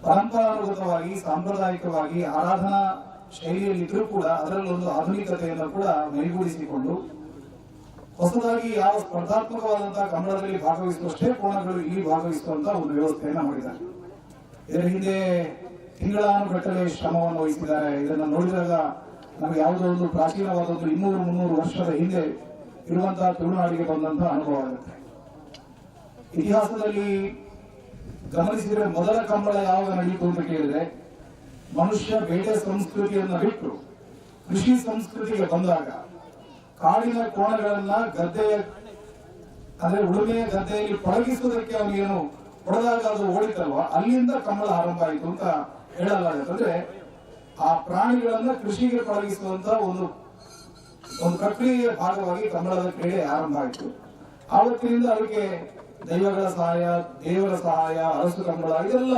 ಪರಂಪರಾಗತವಾಗಿ ಸಾಂಪ್ರದಾಯಿಕವಾಗಿ ಆರಾಧನಾ ಶೈಲಿಯಲ್ಲಿದ್ರೂ ಕೂಡ ಅದರಲ್ಲೊಂದು ಆಧುನಿಕತೆಯನ್ನು ಕೂಡ ಮೈಗೂಡಿಸಿಕೊಂಡು ಹೊಸದಾಗಿ ಯಾವ ಸ್ಪರ್ಧಾತ್ಮಕವಾದಂತಹ ಕಂಬಳದಲ್ಲಿ ಭಾಗವಹಿಸುವಷ್ಟೇ ಕೋಣಗಳು ಇಲ್ಲಿ ಭಾಗವಹಿಸುವಂತ ಒಂದು ವ್ಯವಸ್ಥೆಯನ್ನ ಮಾಡಿದ್ದಾರೆ. ಇದರ ಹಿಂದೆ ತಿಂಗಳಾನುಗಟ್ಟಲೆ ಶ್ರಮವನ್ನು ವಹಿಸಿದ್ದಾರೆ. ಇದನ್ನು ನೋಡಿದಾಗ ನಮಗೆ ಯಾವುದೋ ಒಂದು ಪ್ರಾಚೀನವಾದದ್ದು 200-300 ವರ್ಷದ ಹಿಂದೆ ಇರುವಂತಹ ತುಳುನಾಡಿಗೆ ಬಂದಂತಹ ಅನುಭವ ಆಗುತ್ತೆ. ಇತಿಹಾಸದಲ್ಲಿ ಗಮನಿಸಿದರೆ ಮೊದಲ ಕಂಬಳ ಯಾವಾಗ ನಡೆಯಿತು ಅಂತ ಕೇಳಿದ್ರೆ, ಮನುಷ್ಯ ಬೇಟೆ ಸಂಸ್ಕೃತಿಯನ್ನು ಬಿಟ್ಟು ಕೃಷಿ ಸಂಸ್ಕೃತಿಗೆ ಬಂದಾಗ ಕಾಡಿನ ಕೋಣಗಳನ್ನ ಗದ್ದೆಯ ಅಂದ್ರೆ ಉಳುಮೆಯ ಗದ್ದೆಯಲ್ಲಿ ಪಳಗಿಸುವುದಕ್ಕೆ ಅವನಿಗೇನು ಹೊಡೆದಾಗ ಅದು ಓಡಿತಲ್ವ, ಅಲ್ಲಿಂದ ಕಂಬಳ ಆರಂಭ ಆಯಿತು ಅಂತ ಹೇಳಲಾಗುತ್ತೆ. ಅಂದ್ರೆ ಆ ಪ್ರಾಣಿಗಳನ್ನ ಕೃಷಿಗೆ ಪಳಗಿಸುವಂತ ಒಂದು ಪ್ರಕ್ರಿಯೆಯ ಭಾಗವಾಗಿ ಕಂಬಳದ ಕ್ರೀಡೆ ಆರಂಭ ಆಯಿತು. ಆವತ್ತಿನಿಂದ ಅದಕ್ಕೆ ದೈವಗಳ ಸಹಾಯ, ದೇವರ ಸಹಾಯ, ಅರಸು ಕಂಬಳ ಇದೆಲ್ಲ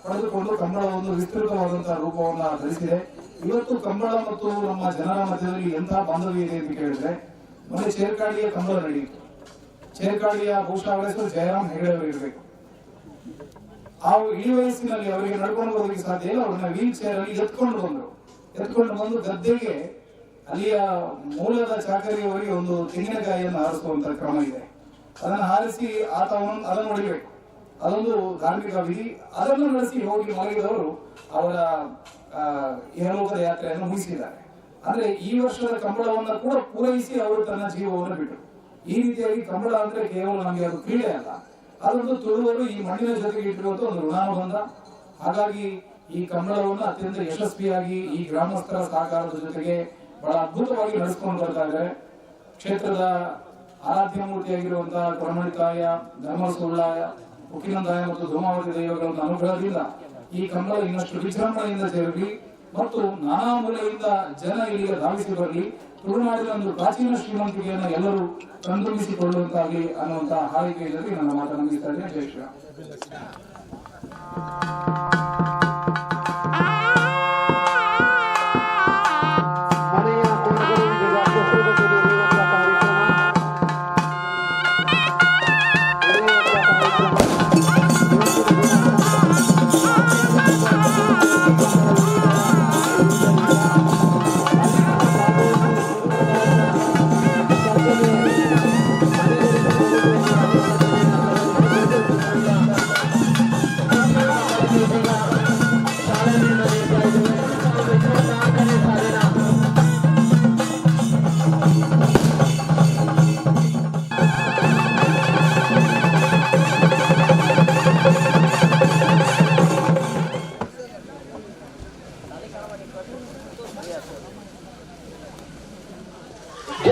ಪಡೆದುಕೊಂಡು ಕಂಬಳ ಒಂದು ವಿಸ್ತೃತವಾದಂತಹ ರೂಪವನ್ನ ಧರಿಸಿದೆ. ಇವತ್ತು ಕಂಬಳ ಮತ್ತು ನಮ್ಮ ಜನರ ಮಧ್ಯದಲ್ಲಿ ಎಂಥ ಬಾಂಧವ್ಯ ಇದೆ ಅಂತ ಕೇಳಿದ್ರೆ, ಮೊನ್ನೆ ಚೇರ್ಕಾಡಿಯ ಕಂಬಳ ನಡೆಯಿತು. ಚೇರ್ಕಾಡಿಯ ಬಹುಶಃ ಅವರ ಹೆಸರು ಜಯರಾಮ್ ಹೆಗಡೆ ಅವರು ಇರಬೇಕು. ಆ ಈ ವಯಸ್ಸಿನಲ್ಲಿ ಅವರಿಗೆ ನಡ್ಕೊಂಡು ಬರೋದಕ್ಕೆ ಸಾಧ್ಯ ಇಲ್ಲ. ಅವ್ರನ್ನ ವೀಲ್ ಚೇರ್ ಅಲ್ಲಿ ಎತ್ಕೊಂಡು ಬಂದು ಗದ್ದೆಗೆ ಅಲ್ಲಿಯ ಮೂಲದ ಚಾಕರಿಯವರಿಗೆ ಒಂದು ತೆಂಗಿನಕಾಯಿಯನ್ನು ಹಾರಿಸುವಂತ ಕ್ರಮ ಇದೆ. ಅದನ್ನು ಹಾರಿಸಿ ಅದನ್ನು ಹೊಡಿಬೇಕು. ಅದೊಂದು ಧಾರ್ಮಿಕ ವಿಧಿ. ಅದನ್ನು ನಡೆಸಿ ಹೋಗಿ ಮಲಗಿದವರು ಅವರ ಇಹಲೋಕದ ಯಾತ್ರೆಯನ್ನು ಮುಗಿಸಿದ್ದಾರೆ. ಅಂದ್ರೆ ಈ ವರ್ಷದ ಕಂಬಳವನ್ನ ಕೂಡ ಪೂರೈಸಿ ಅವರು ತನ್ನ ಜೀವವನ್ನು ಬಿಟ್ಟರು. ಈ ರೀತಿಯಾಗಿ ಕಂಬಳ ಅಂದ್ರೆ ಕೇವಲ ನಮಗೆ ಅದು ಕ್ರೀಡೆ ಅಲ್ಲ, ಅದೊಂದು ತುಳುವರು ಈ ಮಣ್ಣಿನ ಜೊತೆಗೆ ಇಟ್ಟಿರುವಂತ ಒಂದು ಋಣಾನುಬಂಧ. ಹಾಗಾಗಿ ಈ ಕಂಬಳವನ್ನು ಅತ್ಯಂತ ಯಶಸ್ವಿಯಾಗಿ ಈ ಗ್ರಾಮಸ್ಥರ ಸಹಕಾರದ ಜೊತೆಗೆ ಬಹಳ ಅದ್ಭುತವಾಗಿ ನಡೆಸಿಕೊಂಡು ಬರ್ತಾ ಇದ್ದಾರೆ. ಕ್ಷೇತ್ರದ ಆರಾಧ್ಯ ಮೂರ್ತಿಯಾಗಿರುವಂತಹ ಕೊರಮಣಿತಾಯ, ಧರ್ಮಸುಳ್ಳಾಯ, ಉಕ್ಕಿನಂದಾಯ ಮತ್ತು ಧೂಮಾವತಿ ದೈವಗಳ ಅನುಗ್ರಹದಿಂದ ಈ ಕಂಬಳ ಇನ್ನಷ್ಟು ವಿಜೃಂಭಣೆಯಿಂದ ಸೇರಲಿ ಮತ್ತು ನಾನಾ ಮೂಲೆಯಿಂದ ಜನ ಇಲ್ಲಿಗೆ ಧಾವಿಸಿ ಬರಲಿ. ತುಳುನಾಡಿನ ಒಂದು ಪ್ರಾಚೀನ ಶ್ರೀಮಂತಿಕೆಯನ್ನು ಎಲ್ಲರೂ ತಂದುಂಬಿಸಿಕೊಳ್ಳುವಂತಾಗಲಿ ಅನ್ನುವಂತಹ ಹಾರೈಕೆಯಲ್ಲಿ ನನ್ನ ಮಾತನ್ನು ಮುಗಿಸ್ತಾ ಇದ್ದೇನೆ. ಜೈ ಶ್ರೀರಾಮ್.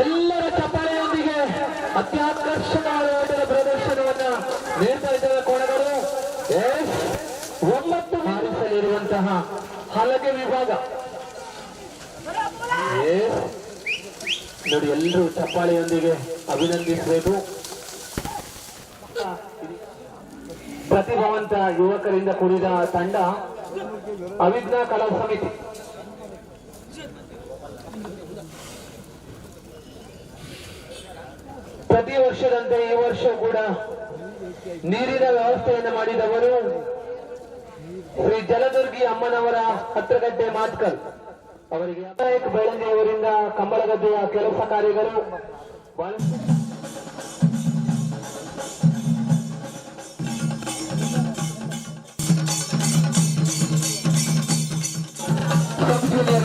ಎಲ್ಲರ ಚಪ್ಪಾಳೆಯೊಂದಿಗೆ ಅತ್ಯಾಕರ್ಷಕವಾದ ಪ್ರದರ್ಶನವನ್ನ ನೀಡ್ತಾ ಇದ್ದಾರೆ ಕೋಣಗಳು. 9 ಹಾರಿಸಲಿರುವಂತಹ ಹಲಗೆ ವಿಭಾಗ ನೋಡಿ, ಎಲ್ಲರೂ ಚಪ್ಪಾಳೆಯೊಂದಿಗೆ ಅಭಿನಂದಿಸಬೇಕು. ಪ್ರತಿಭಾವಂತ ಯುವಕರಿಂದ ಕೂಡಿದ ತಂಡ ಅವಿಘ್ನ ಕಲಾ ಸಮಿತಿ. ಪ್ರತಿ ವರ್ಷದಂತೆ ಈ ವರ್ಷ ಕೂಡ ನೀರಿನ ವ್ಯವಸ್ಥೆಯನ್ನು ಮಾಡಿದವರು ಶ್ರೀ ಜಲದುರ್ಗಿ ಅಮ್ಮನವರ ಹತ್ರಗಡ್ಡೆ ಮಾತ್ಕಲ್ ಅವರಿಗೆ ವಿನಾಯಕ್ ಬೆಳಂದಿ ಅವರಿಂದ ಕಂಬಳಗದ್ದೆಯ ಕೆಲಸ ಕಾರ್ಯಗಳು ಬಹಳಷ್ಟು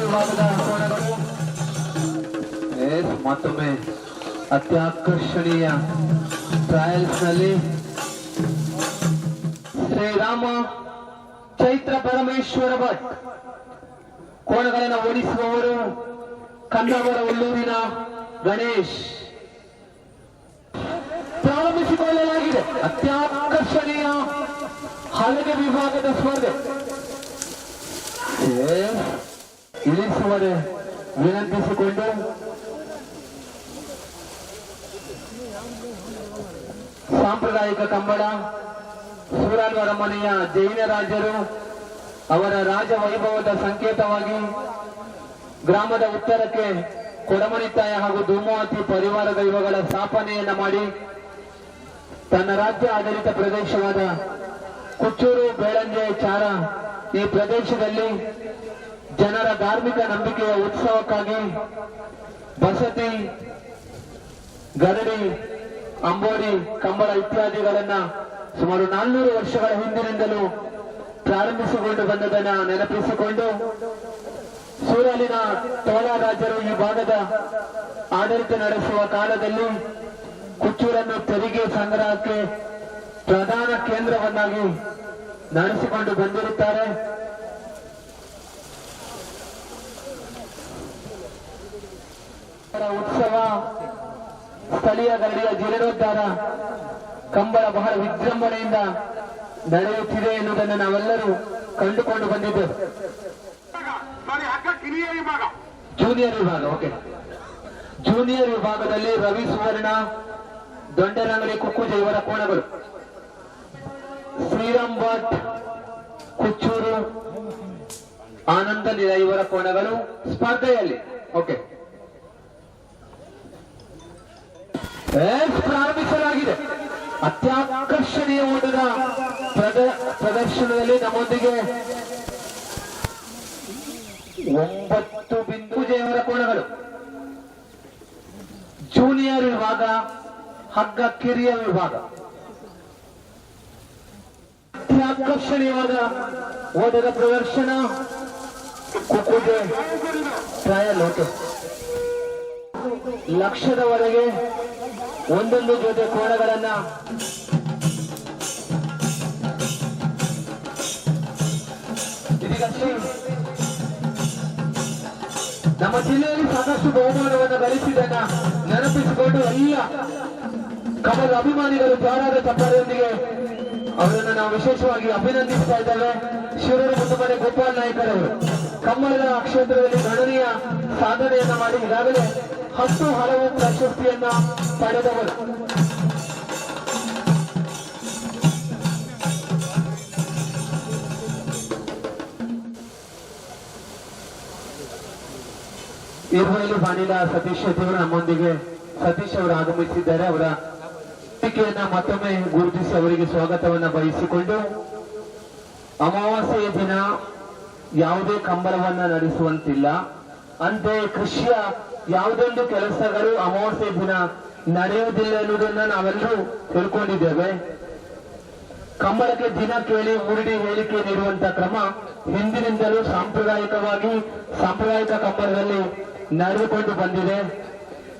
ವಿಭಾಗದ ಕೋಣಗಳು ಮತ್ತೊಮ್ಮೆ ಅತ್ಯಾಕರ್ಷಣೀಯ ಟ್ರಯಲ್ಸ್ ನಲ್ಲಿ ಶ್ರೀರಾಮ ಚೈತ್ರ ಪರಮೇಶ್ವರ ಭಟ್ ಕೋಣಗಳನ್ನು ಓಡಿಸುವವರು ಕನ್ನವರ ಉಳ್ಳೂರಿನ ಗಣೇಶ್. ಪ್ರಾರಂಭಿಸಿಕೊಳ್ಳಲಾಗಿದೆ ಅತ್ಯಾಕರ್ಷಣೀಯ ಹಲಗೆ ವಿಭಾಗದ ಸ್ಪರ್ಧೆ. ಇಳಿಸುವರೆ ವಿನಂತಿಸಿಕೊಂಡು ಸಾಂಪ್ರದಾಯಿಕ ಕಂಬಳ ಸೂರಾಲ್ವರ ಮನೆಯ ಜೈನ ರಾಜರು ಅವರ ರಾಜ ವೈಭವದ ಸಂಕೇತವಾಗಿ ಗ್ರಾಮದ ಉತ್ತರಕ್ಕೆ ಕೊಡಮಣಿತಾಯ ಹಾಗೂ ಧೂಮಾವತಿ ಪರಿವಾರ ದೈವಗಳ ಸ್ಥಾಪನೆಯನ್ನ ಮಾಡಿ ತನ್ನ ರಾಜ್ಯ ಆಡಳಿತ ಪ್ರದೇಶವಾದ ಕುಚ್ಚೂರು, ಬೇಳಂಜೆ, ಚಾರ ಈ ಪ್ರದೇಶದಲ್ಲಿ ಜನರ ಧಾರ್ಮಿಕ ನಂಬಿಕೆಯ ಉತ್ಸವಕ್ಕಾಗಿ ಬಸತಿ ಗರಡಿ, ಅಂಬೋಡಿ, ಕಂಬಳ ಇತ್ಯಾದಿಗಳನ್ನ ಸುಮಾರು 400 ವರ್ಷಗಳ ಹಿಂದಿನಿಂದಲೂ ಪ್ರಾರಂಭಿಸಿಕೊಂಡು ಬಂದದನ್ನ ನೆನಪಿಸಿಕೊಂಡು ಸೂರಲಿನ ತೋಳ ರಾಜರು ಈ ಭಾಗದ ಆಡಳಿತ ನಡೆಸುವ ಕಾಲದಲ್ಲಿ ಕುಚ್ಚೂರನ್ನು ತೆರಿಗೆ ಸಂಗ್ರಹಕ್ಕೆ ಪ್ರಧಾನ ಕೇಂದ್ರವನ್ನಾಗಿ ನಡೆಸಿಕೊಂಡು ಬಂದಿರುತ್ತಾರೆ. ಉತ್ಸವ, ಸ್ಥಳೀಯ ಗರಡಿಯ ಜೀರ್ಣೋದ್ಧಾರ, ಕಂಬಳ ಬಹಳ ವಿಜೃಂಭಣೆಯಿಂದ ನಡೆಯುತ್ತಿದೆ ಎನ್ನುವುದನ್ನು ನಾವೆಲ್ಲರೂ ಕಂಡುಕೊಂಡು ಬಂದಿದ್ದೇವೆ. ಜೂನಿಯರ್ ವಿಭಾಗ, ಓಕೆ. ಜೂನಿಯರ್ ವಿಭಾಗದಲ್ಲಿ ರವಿ ಸುವರ್ಣ, ದೊಡ್ಡರಂಗಡಿ ಕುಕ್ಕುಜ ಇವರ ಕೋಣಗಳು, ಶ್ರೀರಾಮ್ ಭಟ್ ಕುಚ್ಚೂರು, ಆನಂದ ನಿಲ ಇವರ ಕೋಣಗಳು ಸ್ಪರ್ಧೆಯಲ್ಲಿ. ಓಕೆ, ಪ್ರಾರಂಭಿಸಲಾಗಿದೆ. ಅತ್ಯಾಕರ್ಷಣೀಯ ಓಟದ ಪ್ರದರ್ಶನದಲ್ಲಿ ನಮ್ಮೊಂದಿಗೆ 9 ಬಿಂದುಜಯವರ ಕೋಣಗಳು, ಜೂನಿಯರ್ ವಿಭಾಗ, ಹಗ್ಗ ಕಿರಿಯ ವಿಭಾಗ. ಅತ್ಯಾಕರ್ಷಣೀಯವಾದ ಓಟದ ಪ್ರದರ್ಶನ, ಕುಕ್ಕುಜೆ ಟ್ರಯಲ್. ಓಕೆ, ಲಕ್ಷದವರೆಗೆ ಒಂದೊಂದು ಜೊತೆ ಕೋಣಗಳನ್ನ ಇದೀಗಷ್ಟೇ ನಮ್ಮ ಜಿಲ್ಲೆಯಲ್ಲಿ ಸಾಕಷ್ಟು ಬಹುಮಾನವನ್ನು ಗಳಿಸಿದ್ದನ್ನ ನೆನಪಿಸಿಕೊಂಡು ಎಲ್ಲ ಕಮಲ ಅಭಿಮಾನಿಗಳು ಜೋರಾದ ಚಪ್ಪಾಳೆಯೊಂದಿಗೆ ಅವರನ್ನು ನಾವು ವಿಶೇಷವಾಗಿ ಅಭಿನಂದಿಸ್ತಾ ಇದ್ದೇವೆ. ಶಿವೂರು ಮುತ್ತಮನೆ ಗೋಪಾಲ್ ನಾಯ್ಕರವರು ಕಮ್ಮಲದ ಕ್ಷೇತ್ರದಲ್ಲಿ ಗಣನೀಯ ಸಾಧನೆಯನ್ನ ಮಾಡಿ ಈಗಾಗಲೇ 10 ಹಲವು ಪ್ರಶಸ್ತಿಯನ್ನ ಪಡೆದವರು. ಈರುವಲ್ಲಿ ಬಾಣಿಲ ಸತೀಶ್ ಅವರು ನಮ್ಮೊಂದಿಗೆ ಸತೀಶ್ ಅವರು ಆಗಮಿಸಿದ್ದಾರೆ. ಅವರ ವೇದಿಕೆಯನ್ನ ಮತ್ತೊಮ್ಮೆ ಗುರುತಿಸಿ ಅವರಿಗೆ ಸ್ವಾಗತವನ್ನ ಬಯಸಿಕೊಂಡು, ಅಮಾವಾಸ್ಯೆಯ ದಿನ ಯಾವುದೇ ಕಂಬಳವನ್ನ ನಡೆಸುವಂತಿಲ್ಲ. ಅಂತೆಯೇ ಕೃಷಿಯ ಯಾವುದೊಂದು ಕೆಲಸಗಳು ಅಮಾವಾಸ್ಯೆ ದಿನ ನಡೆಯುವುದಿಲ್ಲ ಎನ್ನುವುದನ್ನ ನಾವೆಲ್ಲರೂ ತಿಳ್ಕೊಂಡಿದ್ದೇವೆ. ಕಂಬಳಕ್ಕೆ ದಿನ ಕೇಳಿ ಮುರುಡಿ ಹೇಳಿಕೆ ನೀಡುವಂತ ಕ್ರಮ ಹಿಂದಿನಿಂದಲೂ ಸಾಂಪ್ರದಾಯಿಕ ಕಂಬಳದಲ್ಲಿ ನಡೆದುಕೊಂಡು ಬಂದಿದೆ.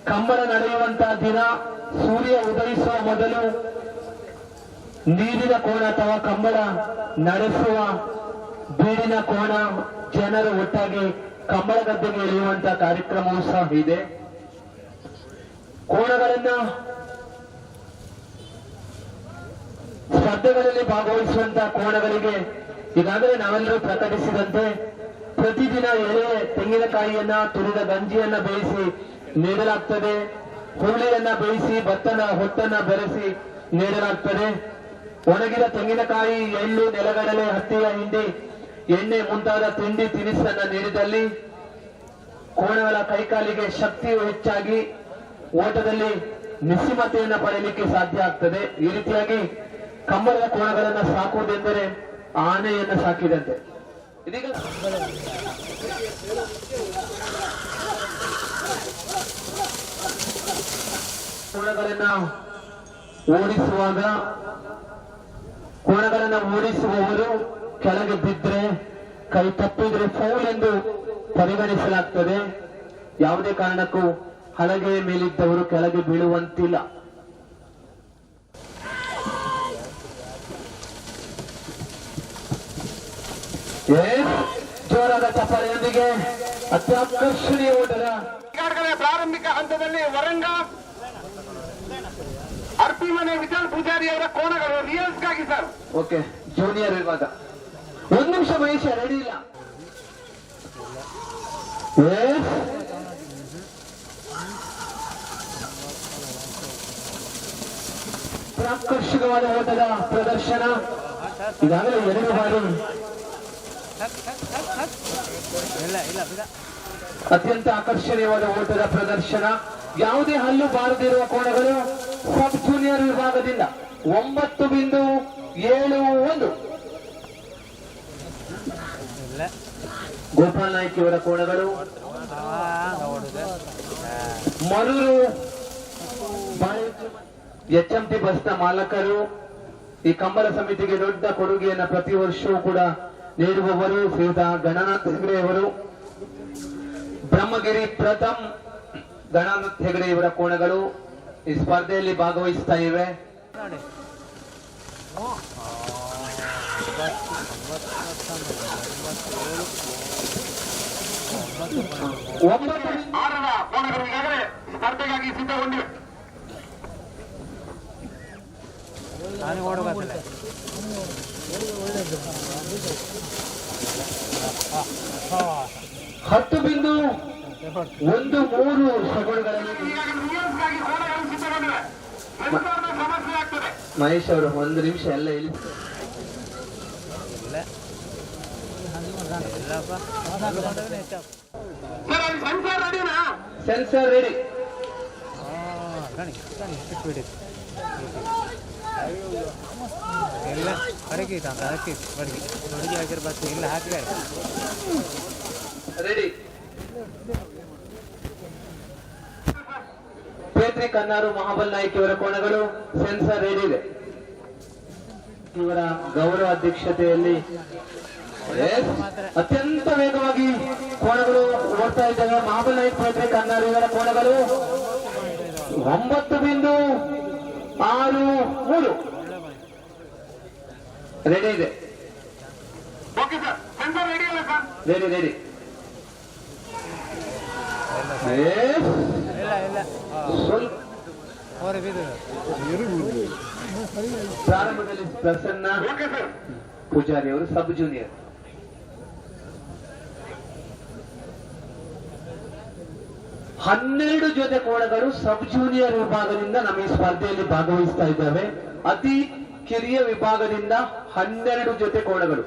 ಕಂಬಳ ನಡೆಯುವಂತಹ ದಿನ ಸೂರ್ಯ ಉದಯಿಸುವ ಮೊದಲು ನೀರಿನ ಕೋಣ ಅಥವಾ ಕಂಬಳ ನಡೆಸುವ ಬೀಡಿನ ಕೋಣ ಜನರು ಒಟ್ಟಾಗಿ ಕಂಬಳ ಗದ್ದೆಗೆ ಇಳಿಯುವಂತಹ ಕಾರ್ಯಕ್ರಮವೂ ಸಹ ಇದೆ. ಕೋಣಗಳನ್ನ ಸ್ಪರ್ಧೆಗಳಲ್ಲಿ ಭಾಗವಹಿಸುವಂತಹ ಕೋಣಗಳಿಗೆ ಈಗಾಗಲೇ ನಾವೆಲ್ಲರೂ ಪ್ರಕಟಿಸಿದಂತೆ ಪ್ರತಿದಿನ ಎಳೆ ತೆಂಗಿನಕಾಯಿಯನ್ನ ತುರಿದ ಗಂಜಿಯನ್ನ ಬೇಯಿಸಿ ನೀಡಲಾಗ್ತದೆ. ಹುರುಳಿಯನ್ನ ಬೇಯಿಸಿ ಭತ್ತನ ಹೊಟ್ಟನ್ನ ಬೆರೆಸಿ ನೀಡಲಾಗ್ತದೆ. ಒಣಗಿದ ತೆಂಗಿನಕಾಯಿ, ಎಳ್ಳು, ನೆಲಗಡಲೆ, ಹತ್ತಿಯ ಹಿಂಡಿ, ಎಣ್ಣೆ ಮುಂತಾದ ತಿಂಡಿ ತಿನಿಸನ್ನ ನೀಡಿದಲ್ಲಿ ಕೋಣಗಳ ಕೈಕಾಲಿಗೆ ಶಕ್ತಿಯು ಹೆಚ್ಚಾಗಿ ಓಟದಲ್ಲಿ ನಿಸ್ಸೀಮತೆಯನ್ನ ಪಡೆಯಲಿಕ್ಕೆ ಸಾಧ್ಯ ಆಗ್ತದೆ. ಈ ರೀತಿಯಾಗಿ ಕಂಬಳದ ಕೋಣಗಳನ್ನ ಸಾಕುವುದೆಂದರೆ ಆನೆಯನ್ನ ಸಾಕಿದಂತೆ. ಇದೀಗ ಕೋಣಗಳನ್ನ ಓಡಿಸುವವರು ಕೆಳಗೆ ಬಿದ್ದರೆ, ಕೈ ತಪ್ಪಿದ್ರೆ ಫೌಲ್ ಎಂದು ಪರಿಗಣಿಸಲಾಗ್ತದೆ. ಯಾವುದೇ ಕಾರಣಕ್ಕೂ ಹಲಗೆಯ ಮೇಲಿದ್ದವರು ಕೆಳಗೆ ಬೀಳುವಂತಿಲ್ಲ. ಜೋರಾದ ಚಪ್ಪಾಳೆಯೊಂದಿಗೆ ಅತ್ಯಾಕರ್ಷಣೀಯ ಓಟದ ಪ್ರಾರಂಭಿಕ ಹಂತದಲ್ಲಿ ವರಂಗ ಅರ್ಪಿಮನೆ ವಿಠಲ್ ಪೂಜಾರಿ ಅವರ ಕೋಣಗಳು ರಿಯಲ್ಸ್ಗಾಗಿ ಸರ್. ಓಕೆ, ಜೂನಿಯರ್ ವಿಭಾಗ. 1 ನಿಮಿಷ ಮಹೇಶ, ರೆಡಿ ಇಲ್ಲ. ಆಕರ್ಷಕವಾದ ಓಟದ ಪ್ರದರ್ಶನ ಈಗಾಗಲೇ 2 ಬಾರಿ ಅತ್ಯಂತ ಆಕರ್ಷಣೀಯವಾದ ಓಟದ ಪ್ರದರ್ಶನ. ಯಾವುದೇ ಹಲ್ಲು ಬಾರದಿರುವ ಕೋಣಗಳು ಸಬ್ ಜೂನಿಯರ್ ವಿಭಾಗದಿಂದ 9.71 ಗೋಪಾಲ್ ನಾಯ್ಕ ಇವರ ಕೋಣಗಳು, ಮರೂರು HMT ಬಸ್ನ ಮಾಲಕರು ಈ ಕಂಬಳ ಸಮಿತಿಗೆ ದೊಡ್ಡ ಕೊಡುಗೆಯನ್ನು ಪ್ರತಿ ವರ್ಷವೂ ಕೂಡ ನೀಡುವವರು ಶ್ರೀಯುತ ಗಣನಾಥ್ ಹೆಗಡೆ ಅವರು. ಬ್ರಹ್ಮಗಿರಿ ಪ್ರಥಮ್ ಗಣನಾಥ್ ಹೆಗಡೆ ಇವರ ಕೋಣಗಳು ಈ ಸ್ಪರ್ಧೆಯಲ್ಲಿ ಭಾಗವಹಿಸ್ತಾ ಇವೆ. ಆರದ ಕೋಣಗಳು ಈಗಾಗಲೇ ಸ್ಪರ್ಧೆಗಾಗಿ ಸಿದ್ಧಗೊಂಡಿವೆ. ಹತ್ತು ಬಿಂದು 1-3 ಸೆಕೆಂಡ್ಗಳಲ್ಲಿ ರಿಯಲ್ಸ್ಗಾಗಿ ಕೋಣಗಳು ಸಿದ್ಧಗೊಂಡಿವೆ. ಸೆನ್ಸಾರ್ನ ಸಮಸ್ಯೆ ಆಗ್ತದೆ. ಮಹೇಶ್ ಅವರು 1 ನಿಮಿಷ ಎಲ್ಲ ಹೇಳಿ. ಸರ್ ಅಲ್ಲಿ ಸೆನ್ಸಾರ್ ರೆಡಿನಾ? Sensor ready. ಎಲ್ಲ ಕಡೆಗೆ ಅದಕ್ಕೆ ಅಡುಗೆ ಆಗಿರ್ಬೇಕು ಇಲ್ಲ ಹಾಕಿದ್ದಾರೆ ರೆಡಿ. ಪೇತ್ರಿ ಕನ್ನಾರು ಮಹಾಬಲ್ ನಾಯ್ಕ ಇವರ ಕೋಣಗಳು ಸೆನ್ಸರ್ ರೆಡಿ ಇದೆ. ಇವರ ಗೌರವ ಅಧ್ಯಕ್ಷತೆಯಲ್ಲಿ ಅತ್ಯಂತ ವೇಗವಾಗಿ ಕೋಣಗಳು ಓಡ್ತಾ ಇದ್ದಾವೆ. ಮಹಾಬಲ್ ನಾಯ್ಕ ಪೇತ್ರಿ ಕನ್ನಾರು ಇವರ ಕೋಣಗಳು 9.63 ರೆಡಿ ಇದೆ. ಓಕೆ ಸರ್, ಸೆನ್ಸಾರ್ ರೆಡಿ ಅಲ್ಲ ಸರ್? Ready ready. ಸ್ವಲ್ಪ ಪ್ರಾರಂಭದಲ್ಲಿ ಪ್ರಸನ್ನ ಓಕೆ ಸರ್. ಪೂಜಾರಿ ಅವರು ಸಬ್ ಜೂನಿಯರ್. ಹನ್ನೆರಡು ಜೊತೆ ಕೋಣಗಳು ಸಬ್ ಜೂನಿಯರ್ ವಿಭಾಗದಿಂದ ನಮ್ಮ ಈ ಸ್ಪರ್ಧೆಯಲ್ಲಿ ಭಾಗವಹಿಸ್ತಾ ಇದ್ದಾವೆ. ಅತಿ ಕಿರಿಯ ವಿಭಾಗದಿಂದ 12 ಜೊತೆ ಕೋಣಗಳು.